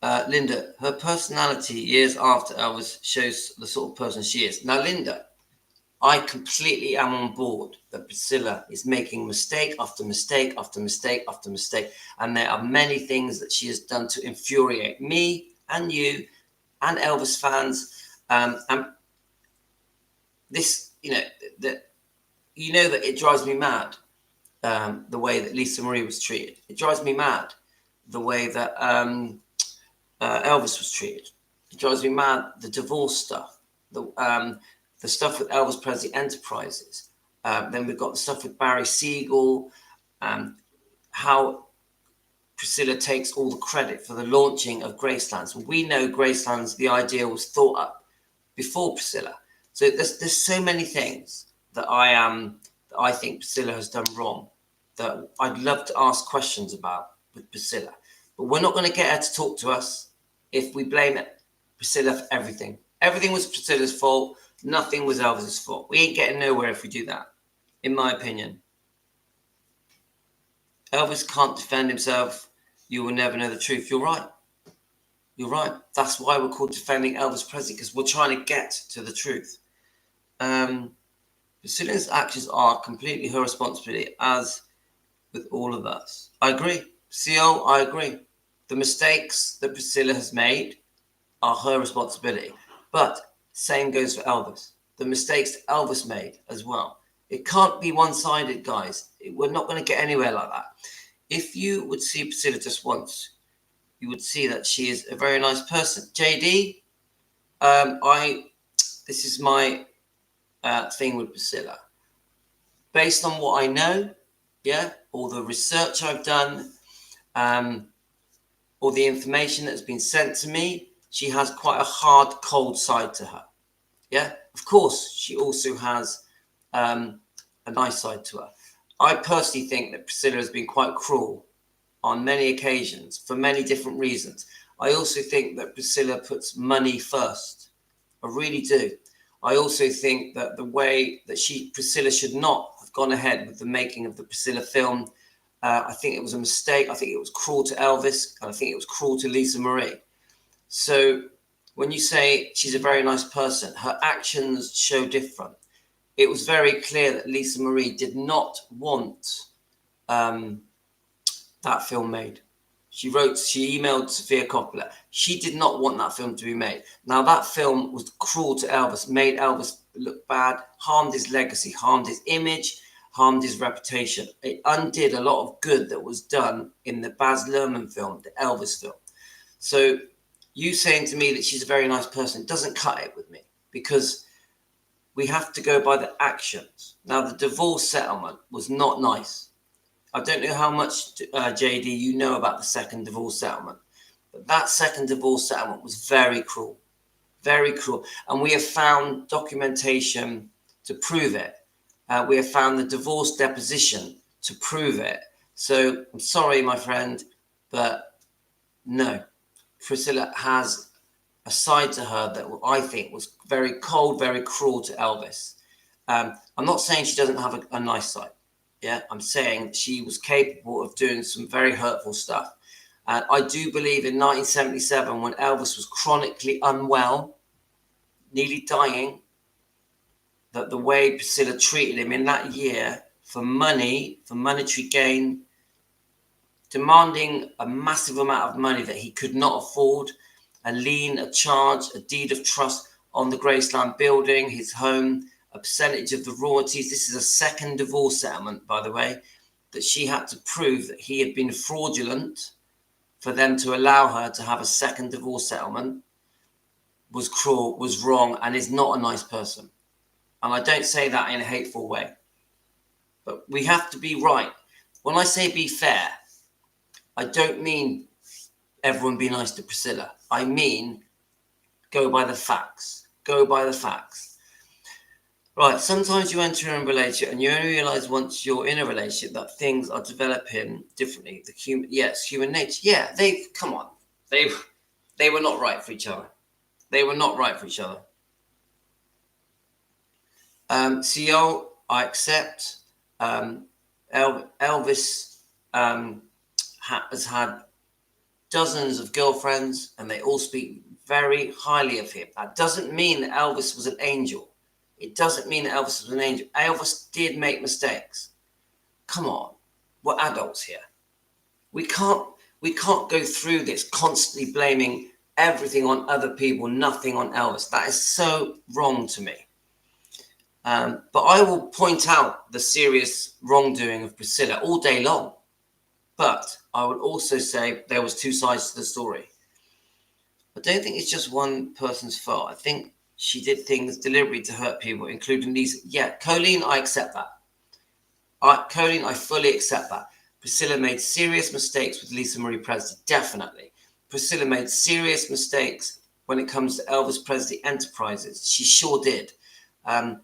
Linda, her personality years after Elvis shows the sort of person she is. Now, Linda, I completely am on board that Priscilla is making mistake after mistake after mistake after mistake. And there are many things that she has done to infuriate me and you and Elvis fans. And this, that it drives me mad, the way that Lisa Marie was treated. It drives me mad, the way that Elvis was treated. It drives me mad, the divorce stuff, the stuff with Elvis Presley Enterprises. Then we've got the stuff with Barry Siegel, how Priscilla takes all the credit for the launching of Graceland. So we know Graceland's, the idea was thought up before Priscilla. So there's so many things that I think Priscilla has done wrong that I'd love to ask questions about with Priscilla. But we're not going to get her to talk to us if we blame Priscilla for everything. Everything was Priscilla's fault. Nothing was Elvis's fault. We ain't getting nowhere if we do that, in my opinion. Elvis can't defend himself. You will never know the truth. You're right. You're right. That's why we're called Defending Elvis Presley, because we're trying to get to the truth. Priscilla's actions are completely her responsibility, as with all of us. I agree. CO, I agree. The mistakes that Priscilla has made are her responsibility. But same goes for Elvis. The mistakes that Elvis made as well. It can't be one-sided, guys. We're not going to get anywhere like that. If you would see Priscilla just once, you would see that she is a very nice person. JD, this is my thing with Priscilla. Based on what I know, all the research I've done, all the information that's been sent to me, she has quite a hard, cold side to her. Yeah, of course, she also has a nice side to her. I personally think that Priscilla has been quite cruel on many occasions for many different reasons. I also think that Priscilla puts money first. I really do. I also think that the way that Priscilla should not have gone ahead with the making of the Priscilla film, I think it was a mistake. I think it was cruel to Elvis, and I think it was cruel to Lisa Marie. So when you say she's a very nice person, her actions show different. It was very clear that Lisa Marie did not want that film made. She emailed Sofia Coppola. She did not want that film to be made. Now, that film was cruel to Elvis, made Elvis look bad, harmed his legacy, harmed his image, harmed his reputation. It undid a lot of good that was done in the Baz Luhrmann film, the Elvis film. So you saying to me that she's a very nice person doesn't cut it with me, because we have to go by the actions. Now, the divorce settlement was not nice. I don't know how much, JD, you know about the second divorce settlement, but that second divorce settlement was very cruel, very cruel. And we have found documentation to prove it. We have found the divorce deposition to prove it. So I'm sorry, my friend, but no, Priscilla has a side to her that I think was very cold, very cruel to Elvis. I'm not saying she doesn't have a nice side. Yeah, I'm saying she was capable of doing some very hurtful stuff. And I do believe in 1977, when Elvis was chronically unwell, nearly dying, that the way Priscilla treated him in that year for money, for monetary gain, demanding a massive amount of money that he could not afford, a lien, a charge, a deed of trust on the Graceland building, his home, a percentage of the royalties. This is a second divorce settlement, by the way, that she had to prove that he had been fraudulent for them to allow her to have a second divorce settlement, was cruel, was wrong, and is not a nice person. And I don't say that in a hateful way, but we have to be right. When I say be fair, I don't mean everyone be nice to Priscilla. I mean, go by the facts. Go by the facts. Right, sometimes you enter in a relationship and you only realize once you're in a relationship that things are developing differently. Human nature. Yeah, come on. They were not right for each other. They were not right for each other. CEO, I accept. Elvis has had dozens of girlfriends and they all speak very highly of him. That doesn't mean that Elvis was an angel. It doesn't mean that Elvis was an angel. Elvis did make mistakes. Come on, we're adults here. We can't go through this constantly blaming everything on other people, nothing on Elvis. That is so wrong to me. But I will point out the serious wrongdoing of Priscilla all day long. But I would also say there was two sides to the story. I don't think it's just one person's fault. I think she did things deliberately to hurt people, including Lisa. Yeah, Colleen, I accept that. Colleen, I fully accept that. Priscilla made serious mistakes with Lisa Marie Presley, definitely. Priscilla made serious mistakes when it comes to Elvis Presley Enterprises. She sure did. And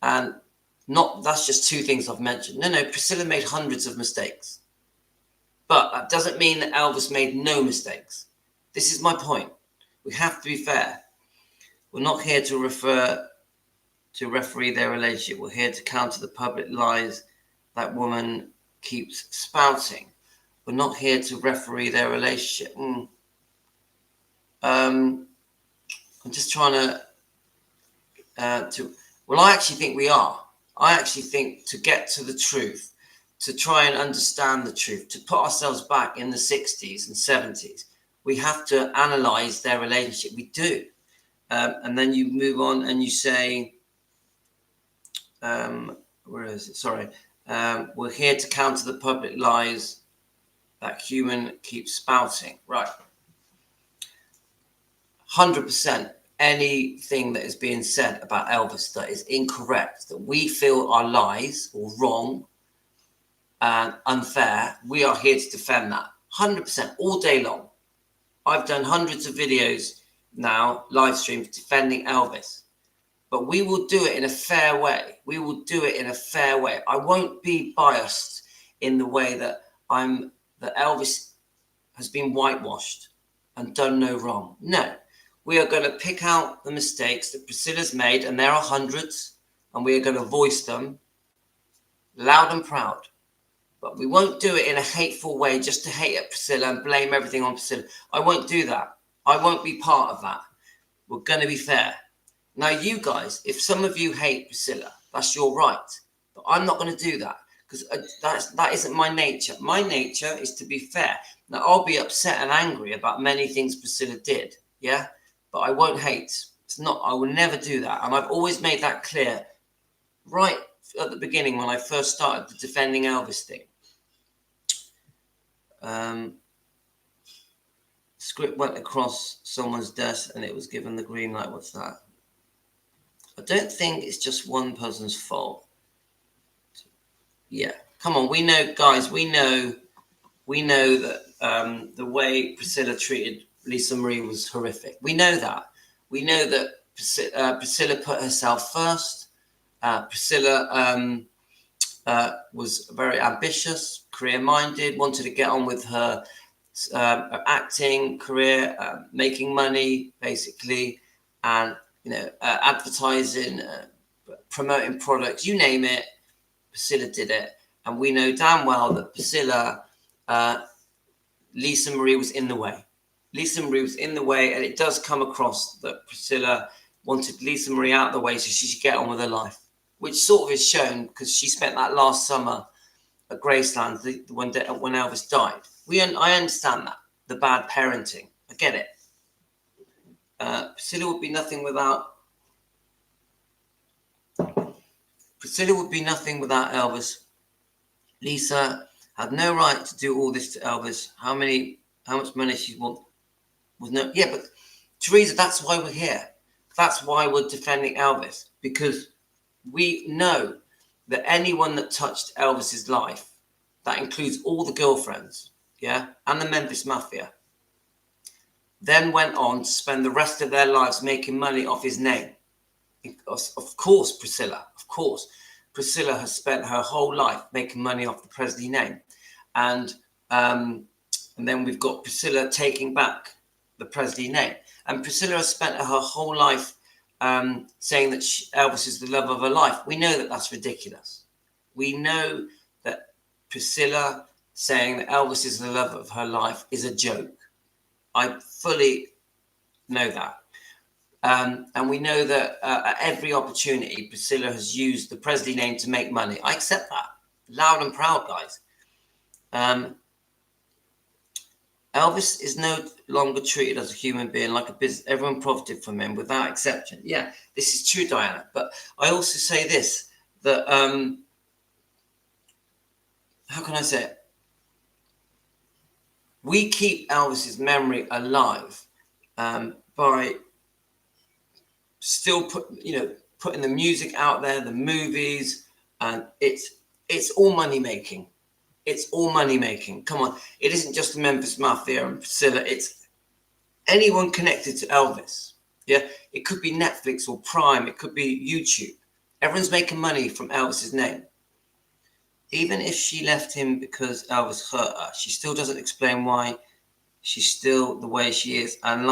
that's just two things I've mentioned. No, Priscilla made hundreds of mistakes. But that doesn't mean that Elvis made no mistakes. This is my point. We have to be fair. We're not here to referee their relationship. We're here to counter the public lies that woman keeps spouting. We're not here to referee their relationship. I'm just trying well, I actually think we are. I actually think to get to the truth, to try and understand the truth, to put ourselves back in the 60s and 70s, we have to analyze their relationship. We do. And then you move on and you say, where is it? Sorry. We're here to counter the public lies that human keeps spouting. Right. 100%. Anything that is being said about Elvis that is incorrect, that we feel are lies or wrong and unfair, we are here to defend that. 100% all day long. I've done hundreds of videos now, live streams, defending Elvis. But we will do it in a fair way. We will do it in a fair way. I won't be biased in the way that Elvis has been whitewashed and done no wrong. No. We are going to pick out the mistakes that Priscilla's made, and there are hundreds, and we are going to voice them loud and proud. But we won't do it in a hateful way just to hate at Priscilla and blame everything on Priscilla. I won't do that. I won't be part of that. We're going to be fair. Now, you guys, if some of you hate Priscilla, that's your right. But I'm not going to do that because that isn't my nature. My nature is to be fair. Now, I'll be upset and angry about many things Priscilla did, yeah? But I won't hate. It's not. I will never do that. And I've always made that clear right at the beginning when I first started the defending Elvis thing. Script went across someone's desk and it was given the green light. What's that? I don't think it's just one person's fault. Yeah, come on. We know, guys. We know that the way Priscilla treated Lisa Marie was horrific. We know that. We know that Priscilla put herself first. Priscilla was very ambitious, career-minded, wanted to get on with her acting career, making money, basically, and advertising, promoting products, you name it. Priscilla did it, and we know damn well that Priscilla, Lisa Marie was in the way. Lisa Marie was in the way, and it does come across that Priscilla wanted Lisa Marie out of the way so she should get on with her life, which sort of is shown because she spent that last summer at Graceland when Elvis died. I understand that, the bad parenting. I get it. Priscilla would be nothing without Elvis. Lisa had no right to do all this to Elvis. How much money she want was no. Yeah, but Teresa, that's why we're here. That's why we're defending Elvis, because we know that anyone that touched Elvis's life, that includes all the girlfriends, yeah, and the Memphis Mafia, then went on to spend the rest of their lives making money off his name. Of course, Priscilla has spent her whole life making money off the Presley name. And then we've got Priscilla taking back the Presley name. And Priscilla has spent her whole life saying that Elvis is the love of her life. We know that that's ridiculous. We know that Priscilla saying that Elvis is the love of her life is a joke. I fully know that. And we know that at every opportunity, Priscilla has used the Presley name to make money. I accept that. Loud and proud, guys. Elvis is no longer treated as a human being, like a business. Everyone profited from him without exception. Yeah, this is true, Diana. But I also say this, that, how can I say it? We keep Elvis's memory alive by still putting the music out there, the movies, and it's all money making. It's all money making. Come on, it isn't just the Memphis Mafia and Priscilla. It's anyone connected to Elvis. Yeah, it could be Netflix or Prime. It could be YouTube. Everyone's making money from Elvis's name. Even if she left him because Elvis hurt her, she still doesn't explain why she's still the way she is. And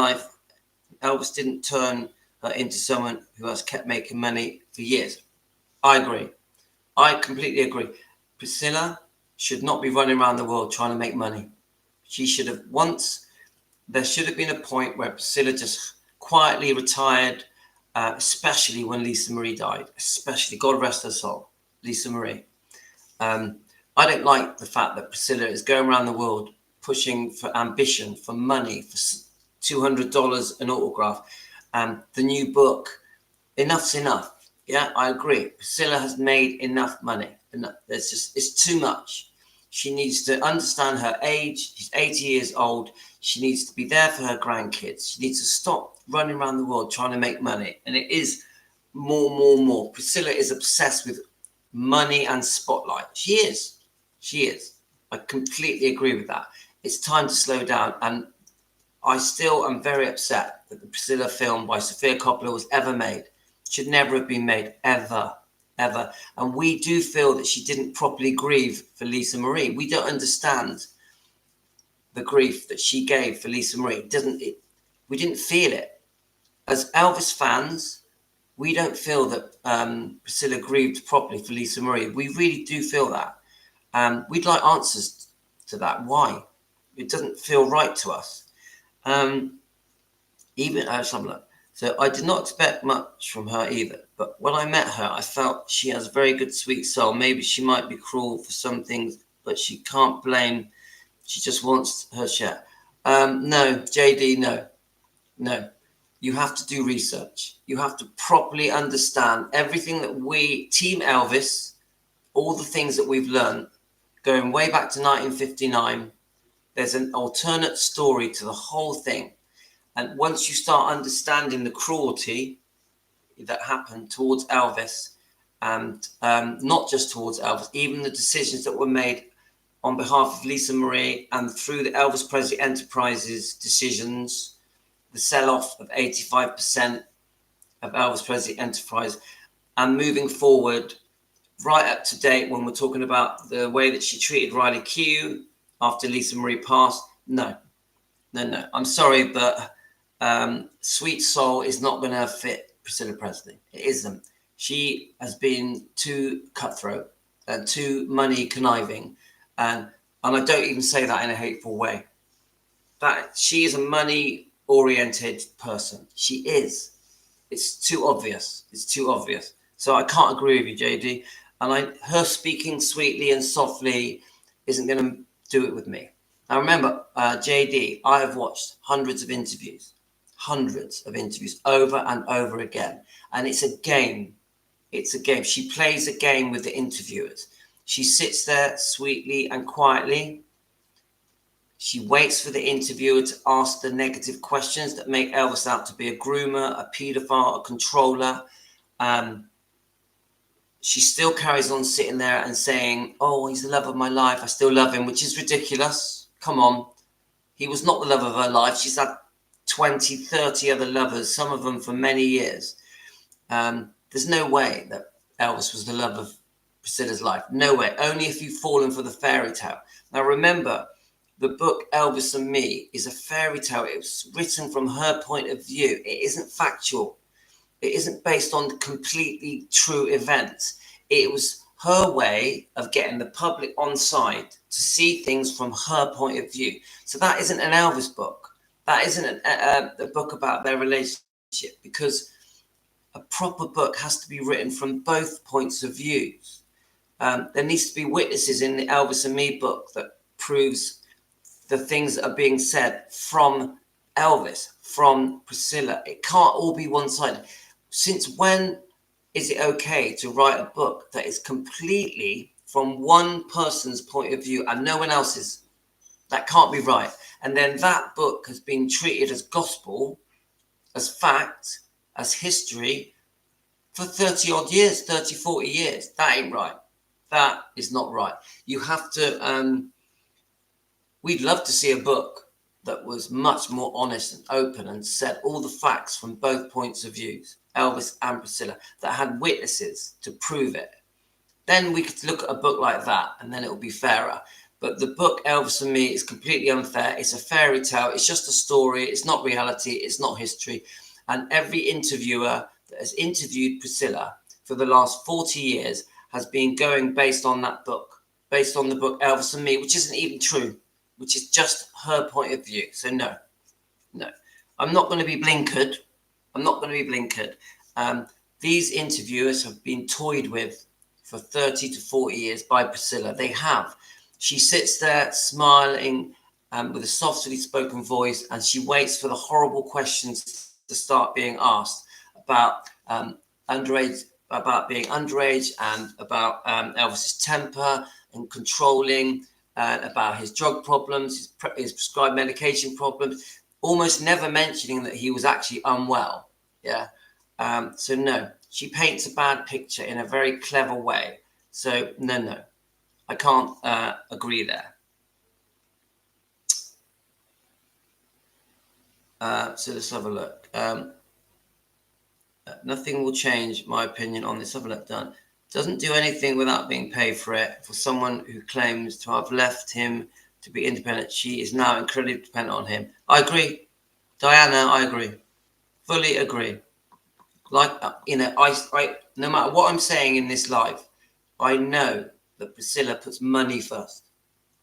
Elvis didn't turn her into someone who has kept making money for years. I agree. I completely agree. Priscilla should not be running around the world trying to make money. She should have there should have been a point where Priscilla just quietly retired, especially when Lisa Marie died, especially, God rest her soul, Lisa Marie. I don't like the fact that Priscilla is going around the world pushing for ambition, for money, for $200 an autograph. The new book, enough's enough. Yeah, I agree. Priscilla has made enough money. It's too much. She needs to understand her age. She's 80 years old. She needs to be there for her grandkids. She needs to stop running around the world trying to make money. And it is more. Priscilla is obsessed with money and spotlight. She is. I completely agree with that. It's time to slow down. And I still am very upset that the Priscilla film by Sofia Coppola was ever made. Should never have been made, ever. And we do feel that she didn't properly grieve for Lisa Marie. We don't understand the grief that she gave for Lisa Marie. We didn't feel it. As Elvis fans, we don't feel that Priscilla grieved properly for Lisa Marie. We really do feel that. We'd like answers to that. Why? It doesn't feel right to us. Even so I did not expect much from her either. But when I met her, I felt she has a very good, sweet soul. Maybe she might be cruel for some things, but she can't blame. She just wants her share. No, JD, no. You have to do research. You have to properly understand everything that we, Team Elvis, all the things that we've learned, going way back to 1959. There's an alternate story to the whole thing. And once you start understanding the cruelty that happened towards Elvis, and not just towards Elvis, even the decisions that were made on behalf of Lisa Marie and through the Elvis Presley Enterprises decisions, the sell-off of 85% of Elvis Presley Enterprise, and moving forward, right up to date, when we're talking about the way that she treated Riley Q after Lisa Marie passed, no. I'm sorry, but Sweet Soul is not going to fit Priscilla Presley. It isn't. She has been too cutthroat and too money conniving, and I don't even say that in a hateful way. That she is a money oriented person. She is. It's too obvious. So I can't agree with you, JD. And her speaking sweetly and softly isn't going to do it with me. Now remember, JD, I have watched hundreds of interviews over and over again. And it's a game. She plays a game with the interviewers. She sits there sweetly and quietly. She waits for the interviewer to ask the negative questions that make Elvis out to be a groomer, a paedophile, a controller. She still carries on sitting there and saying, oh, he's the love of my life. I still love him, which is ridiculous. Come on. He was not the love of her life. She's had 20, 30 other lovers, some of them for many years. There's no way that Elvis was the love of Priscilla's life. No way. Only if you've fallen for the fairy tale. Now, remember, the book Elvis and Me is a fairy tale. It was written from her point of view. It isn't factual. It isn't based on completely true events. It was her way of getting the public on side to see things from her point of view. So that isn't an Elvis book. That isn't a book about their relationship, because a proper book has to be written from both points of views. There needs to be witnesses in the Elvis and Me book that proves the things that are being said from Elvis, from Priscilla. It can't all be one-sided. Since when is it okay to write a book that is completely from one person's point of view and no one else's? That can't be right. And then that book has been treated as gospel, as fact, as history for 30 odd years, 30, 40 years. That ain't right. That is not right. You have to, we'd love to see a book that was much more honest and open and said all the facts from both points of views, Elvis and Priscilla, that had witnesses to prove it. Then we could look at a book like that, and then it would be fairer. But the book Elvis and Me is completely unfair. It's a fairy tale. It's just a story. It's not reality. It's not history. And every interviewer that has interviewed Priscilla for the last 40 years has been going based on that book, based on the book Elvis and Me, which isn't even true, which is just her point of view. So no. I'm not going to be blinkered. These interviewers have been toyed with for 30 to 40 years by Priscilla. They have. She sits there smiling with a softly spoken voice, and she waits for the horrible questions to start being asked about underage, about being underage, and about Elvis's temper and controlling, about his drug problems, his prescribed medication problems, almost never mentioning that he was actually unwell. Yeah. So no, she paints a bad picture in a very clever way. So no, I can't agree there. So let's have a look. Nothing will change my opinion on this. Have a look done. Doesn't do anything without being paid for it. For someone who claims to have left him to be independent, she is now incredibly dependent on him. I agree. Diana, I agree. Fully agree. Like, I no matter what I'm saying in this live, I know that Priscilla puts money first.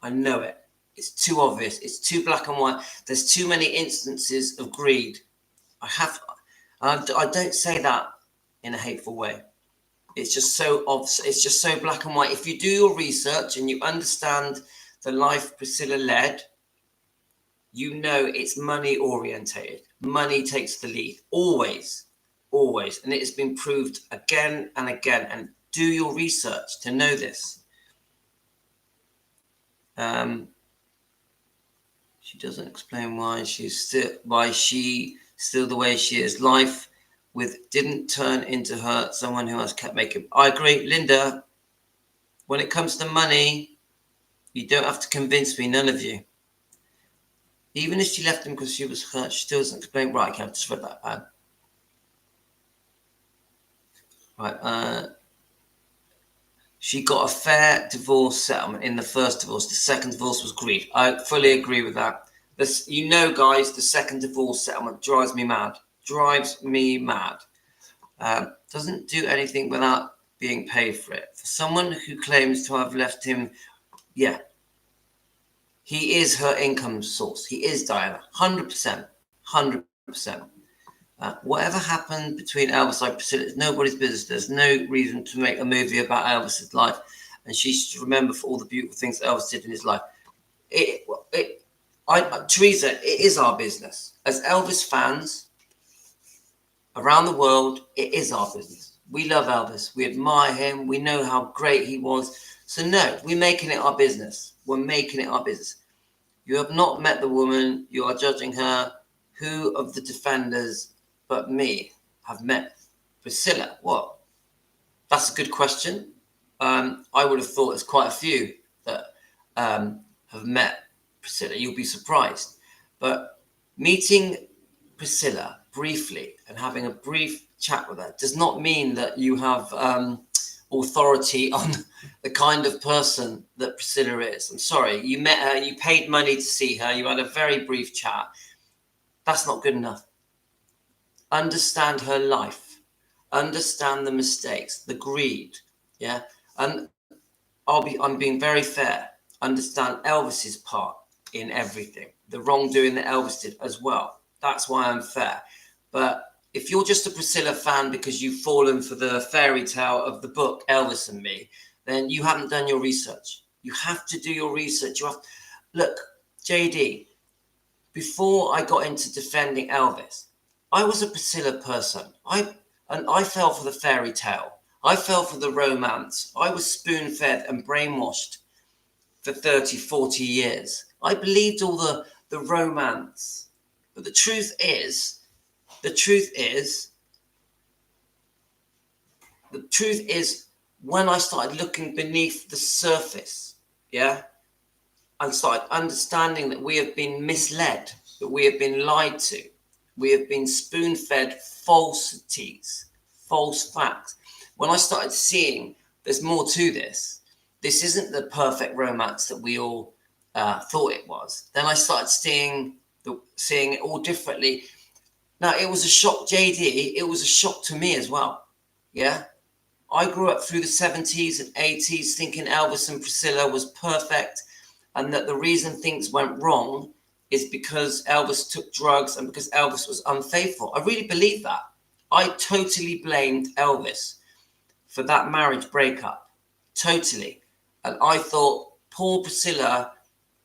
I know it. It's too obvious. It's too black and white. There's too many instances of greed I don't say that in a hateful way. It's just so obvious. It's just so black and white. If you do your research and you understand the life Priscilla led, you know it's money orientated. Money takes the lead, always, always. And it has been proved again and again. And do your research to know this. She doesn't explain why she's still the way she is. Life didn't turn into her someone who has kept making. I agree, Linda. When it comes to money, you don't have to convince me, none of you. Even if she left him because she was hurt, she still doesn't explain. Right, okay, I've just read that. Right, she got a fair divorce settlement in the first divorce. The second divorce was greed. I fully agree with that. You know, guys, the second divorce settlement drives me mad. Doesn't do anything without being paid for it. For someone who claims to have left him, yeah, he is her income source. He is Diana, 100%, 100%. Whatever happened between Elvis and Priscilla, it's nobody's business. There's no reason to make a movie about Elvis's life, and she should remember for all the beautiful things Elvis did in his life. Teresa, it is our business. As Elvis fans around the world, it is our business. We love Elvis. We admire him. We know how great he was. So no, we're making it our business. We're making it our business. You have not met the woman. You are judging her. Who of the defenders but me have met Priscilla? What? That's a good question. I would have thought there's quite a few that have met Priscilla. You'll be surprised. But meeting Priscilla briefly and having a brief chat with her does not mean that you have authority on the kind of person that Priscilla is. I'm sorry, you met her, you paid money to see her, you had a very brief chat. That's not good enough. Understand her life, understand the mistakes, the greed, yeah. And I'm being very fair. Understand Elvis's part in everything, the wrongdoing that Elvis did as well. That's why I'm fair. But if you're just a Priscilla fan because you've fallen for the fairy tale of the book Elvis and Me, then you haven't done your research. You have to do your research. Look, JD, before I got into defending Elvis, I was a Priscilla person. I fell for the fairy tale. I fell for the romance. I was spoon-fed and brainwashed for 30, 40 years. I believed all the romance. But the truth is, when I started looking beneath the surface, yeah, and started understanding that we have been misled, that we have been lied to, we have been spoon-fed falsities, false facts. When I started seeing there's more to this, this isn't the perfect romance that we all thought it was, then I started seeing it all differently. Now, it was a shock, JD. It was a shock to me as well. Yeah. I grew up through the 70s and 80s thinking Elvis and Priscilla was perfect and that the reason things went wrong is because Elvis took drugs and because Elvis was unfaithful. I really believe that. I totally blamed Elvis for that marriage breakup. Totally. And I thought poor Priscilla,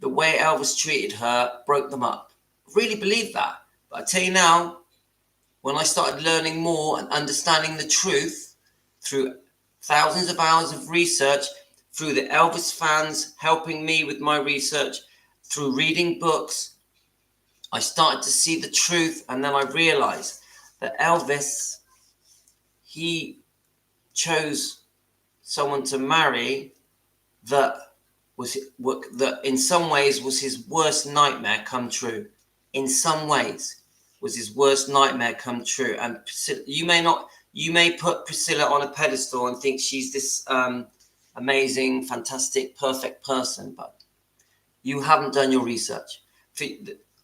the way Elvis treated her, broke them up. I really believe that. But I tell you now, when I started learning more and understanding the truth through thousands of hours of research, through the Elvis fans helping me with my research, through reading books, I started to see the truth. And then I realized that Elvis, he chose someone to marry that in some ways was his worst nightmare come true. In some ways was his worst nightmare come true. And Priscilla, you may put Priscilla on a pedestal and think she's this amazing, fantastic, perfect person, but you haven't done your research.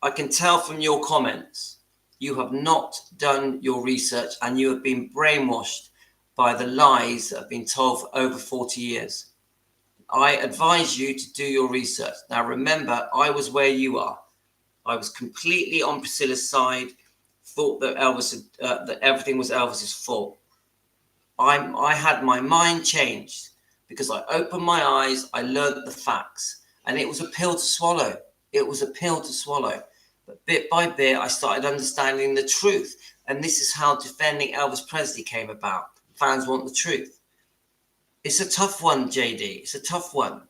I can tell from your comments, you have not done your research and you have been brainwashed by the lies that have been told for over 40 years. I advise you to do your research. Now, remember, I was where you are. I was completely on Priscilla's side thought that that everything was Elvis's fault. I had my mind changed because I opened my eyes, I learned the facts, and it was a pill to swallow. It was a pill to swallow. But bit by bit, I started understanding the truth. And this is how defending Elvis Presley came about. Fans want the truth. It's a tough one, JD. It's a tough one.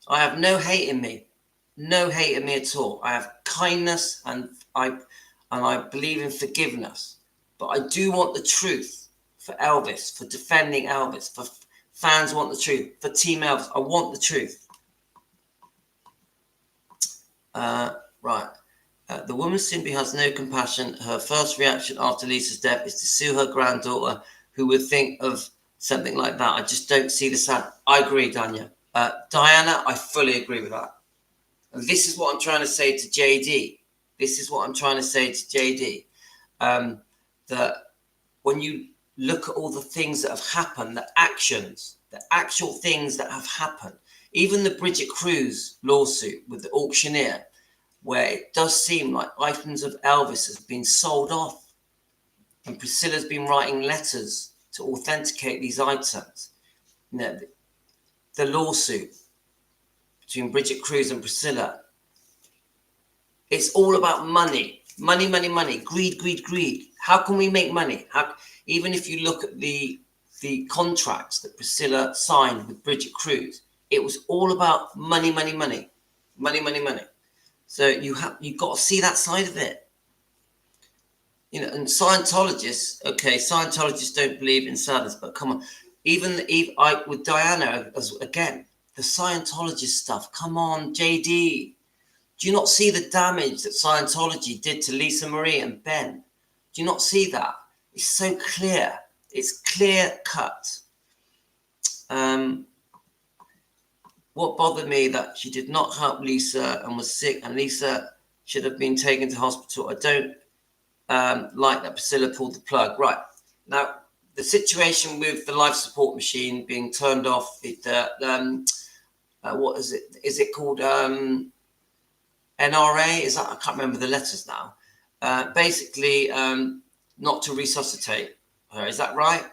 I have no hate in me. No hate in me at all. I have kindness and I believe in forgiveness. But I do want the truth for Elvis, for defending Elvis, for fans want the truth, for Team Elvis. I want the truth. Right. The woman simply has no compassion. Her first reaction after Lisa's death is to sue her granddaughter, who would think of something like that. I just don't see the sad. I agree, Diana, I fully agree with that. And this is what I'm trying to say to JD. That when you look at all the things that have happened, the actions, the actual things that have happened, even the Bridget Cruz lawsuit with the auctioneer, where it does seem like items of Elvis has been sold off and Priscilla's been writing letters to authenticate these items. You know, the lawsuit between Bridget Cruz and Priscilla, it's all about money. Greed. How can we make money? Even if you look at the contracts that Priscilla signed with Bridget Cruz, it was all about money. So you've got to see that side of it. You know, and Scientologists don't believe in sadness, but come on, even with Diana, again, the Scientologist stuff, come on, JD. Do you not see the damage that Scientology did to Lisa Marie and Ben? Do you not see that? It's so clear. It's clear cut. What bothered me that she did not help Lisa and was sick, and Lisa should have been taken to hospital. I don't like that Priscilla pulled the plug. Right. Now, the situation with the life support machine being turned off, what is it? Is it called NRA? Is that? I can't remember the letters now. Basically, not to resuscitate her. Is that right?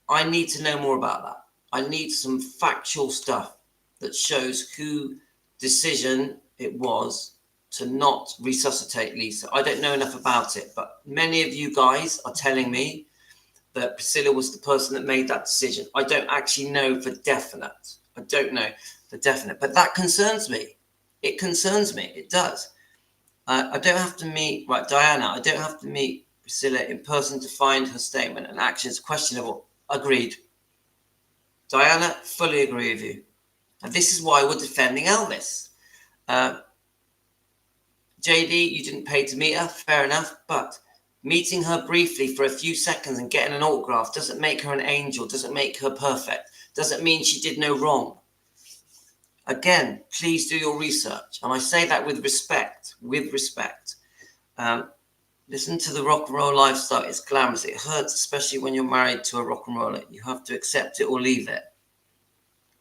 I need to know more about that. I need some factual stuff that shows who decision it was to not resuscitate Lisa. I don't know enough about it, but many of you guys are telling me that Priscilla was the person that made that decision. I don't actually know for definite. I don't know for definite, but that concerns me. It concerns me. It does. I don't have to meet, right, Diana, I don't have to meet Priscilla in person to find her statement and actions questionable. Agreed. Diana, fully agree with you. And this is why we're defending Elvis. JD, you didn't pay to meet her, fair enough, but meeting her briefly for a few seconds and getting an autograph doesn't make her an angel, doesn't make her perfect, doesn't mean she did no wrong. Again, please do your research. And I say that with respect, listen to the rock and roll lifestyle. It's glamorous. It hurts, especially when you're married to a rock and roller. You have to accept it or leave it.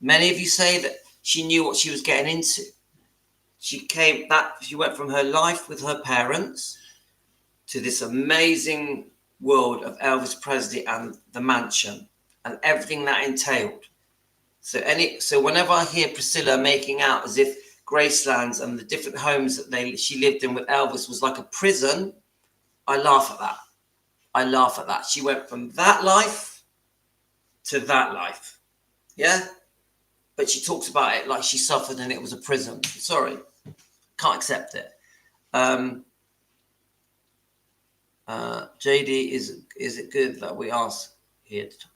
Many of you say that she knew what she was getting into. She went from her life with her parents to this amazing world of Elvis Presley and the mansion and everything that entailed. So whenever I hear Priscilla making out as if Gracelands and the different homes that she lived in with Elvis was like a prison, I laugh at that. She went from that life to that life. Yeah? But she talks about it like she suffered and it was a prison. Sorry, can't accept it. JD, is it good that we ask here to talk?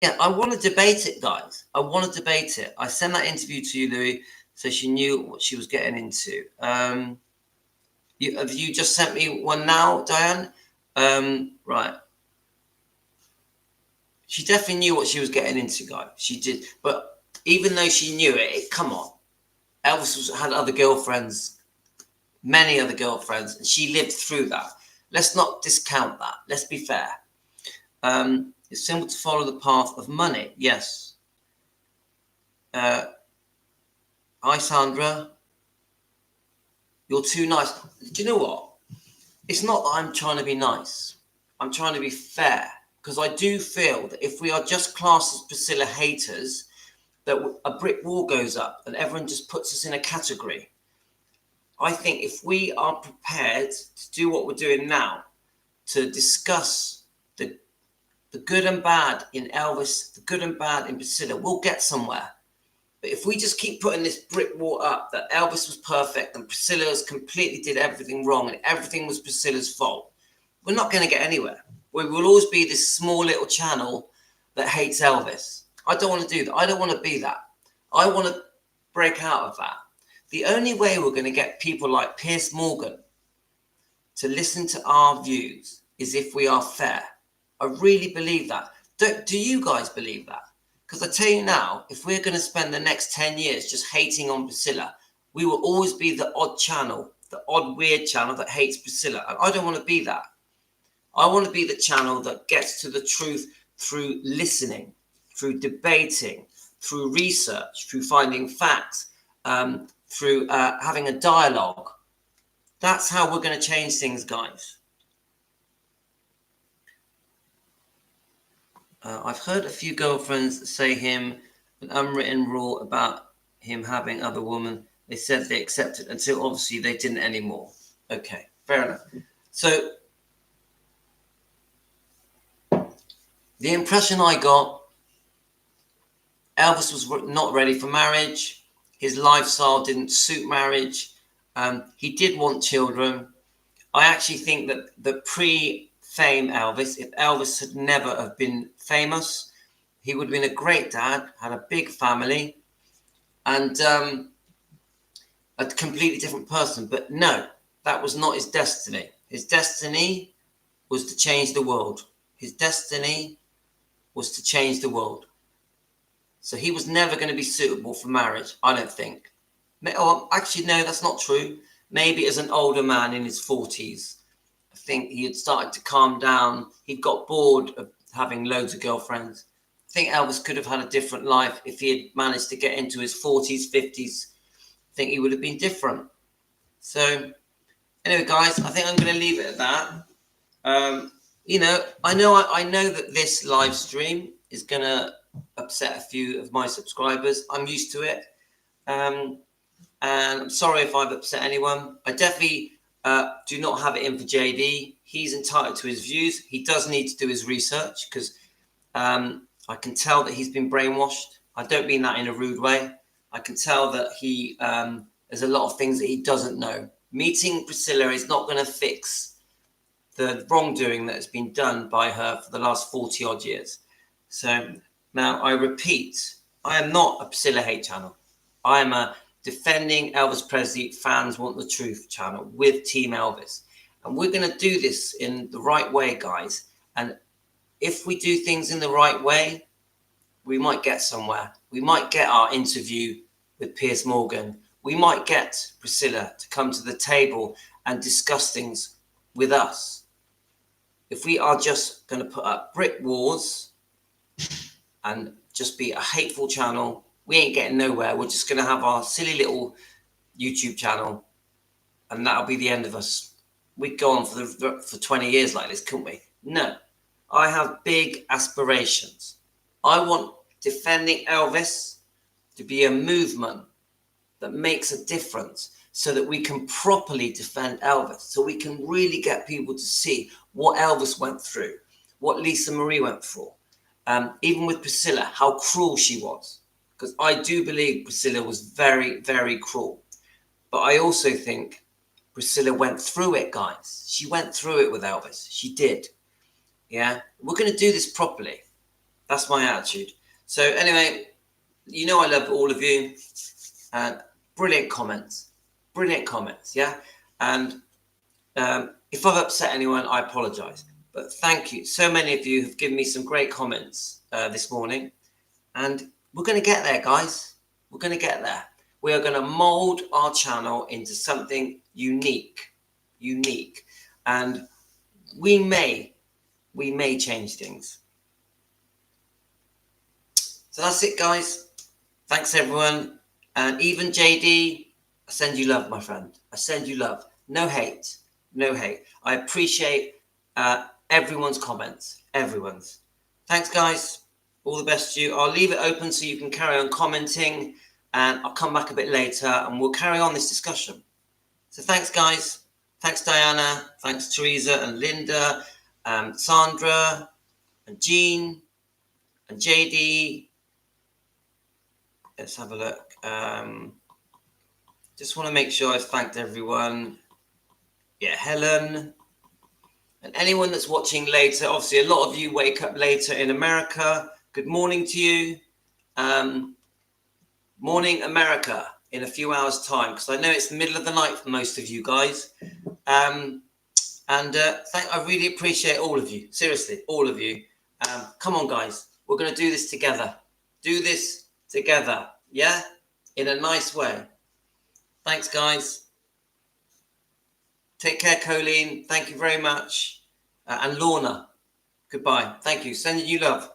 Yeah, I want to debate it, guys. I want to debate it. I sent that interview to you, Louis, so she knew what she was getting into. Have you just sent me one now, Diane? Right. She definitely knew what she was getting into, guys. She did. But even though she knew it, come on. Elvis had other girlfriends, many other girlfriends, and she lived through that. Let's not discount that. Let's be fair. It's simple to follow the path of money. Yes. Hi, Sandra. You're too nice. Do you know what? it's not that I'm trying to be nice. I'm trying to be fair, because I do feel that if we are just classed as Priscilla haters, that a brick wall goes up and everyone just puts us in a category. I think if we are prepared to do what we're doing now, to discuss the good and bad in Elvis, the good and bad in Priscilla, we'll get somewhere. But if we just keep putting this brick wall up that Elvis was perfect and Priscilla's completely did everything wrong and everything was Priscilla's fault, we're not going to get anywhere. We will always be this small little channel that hates Elvis. I don't want to do that. I don't want to be that. I want to break out of that. The only way we're going to get people like Piers Morgan to listen to our views is if we are fair. I really believe that. Do you guys believe that? Because I tell you now, if we're going to spend the next 10 years just hating on Priscilla, we will always be the odd channel, the odd weird channel that hates Priscilla. And I don't want to be that. I want to be the channel that gets to the truth through listening, through debating, through research, through finding facts, through having a dialogue. That's how we're going to change things, guys. I've heard a few girlfriends say him an unwritten rule about him having other women. They said they accepted until obviously they didn't anymore. Okay, fair enough. So the impression I got, Elvis was not ready for marriage. His lifestyle didn't suit marriage. He did want children. I actually think that the pre-fame Elvis, if Elvis had never have been famous, he would have been a great dad, had a big family, and a completely different person. But no, that was not his destiny. His destiny was to change the world. His destiny was to change the world. So he was never going to be suitable for marriage, I don't think. Or actually, no, that's not true. Maybe as an older man in his 40s, I think he had started to calm down. He'd got bored of having loads of girlfriends. I think Elvis could have had a different life if he had managed to get into his 40s, 50s. I think he would have been different. So anyway, guys, I think I'm going to leave it at that. I know that this live stream is going to upset a few of my subscribers. I'm used to it. And I'm sorry if I've upset anyone. I definitely do not have it in for JD. He's entitled to his views. He does need to do his research because I can tell that he's been brainwashed. I don't mean that in a rude way. I can tell that there's a lot of things that he doesn't know. Meeting Priscilla is not going to fix the wrongdoing that has been done by her for the last 40 odd years. So now I repeat, I am not a Priscilla hate channel. I am a defending Elvis Presley fans want the truth channel with Team Elvis. And we're going to do this in the right way, guys. And if we do things in the right way, we might get somewhere. We might get our interview with Piers Morgan. We might get Priscilla to come to the table and discuss things with us. If we are just going to put up brick walls and just be a hateful channel, we ain't getting nowhere. We're just going to have our silly little YouTube channel, and that'll be the end of us. We'd go on for 20 years like this, couldn't we? No. I have big aspirations. I want defending Elvis to be a movement that makes a difference so that we can properly defend Elvis, so we can really get people to see what Elvis went through, what Lisa Marie went through, even with Priscilla, how cruel she was. Because I do believe Priscilla was very, very cruel. But I also think Priscilla went through it, guys. She went through it with Elvis. She did. Yeah? We're going to do this properly. That's my attitude. So anyway, you know I love all of you. Brilliant comments. Brilliant comments, yeah? And if I've upset anyone, I apologise. But thank you. So many of you have given me some great comments this morning. And we're going to get there, guys. We're going to get there. We are going to mould our channel into something unique. And we may change things. So that's it, guys. Thanks, everyone. And even JD, I send you love, my friend. I send you love. No hate. No hate. I appreciate everyone's comments. Everyone's. Thanks, guys. All the best to you. I'll leave it open so you can carry on commenting, and I'll come back a bit later and we'll carry on this discussion. So thanks, guys. Thanks, Diana. Thanks, Teresa and Linda, Sandra and Jean and JD. Let's have a look. Just want to make sure I've thanked everyone. Yeah, Helen. And anyone that's watching later, obviously a lot of you wake up later in America. Good morning to you. Morning, America, in a few hours' time, because I know it's the middle of the night for most of you guys. I really appreciate all of you. Seriously, all of you. Come on, guys. We're going to do this together. Do this together. Yeah? In a nice way. Thanks, guys. Take care, Colleen. Thank you very much. And Lorna, goodbye. Thank you. Sending you love.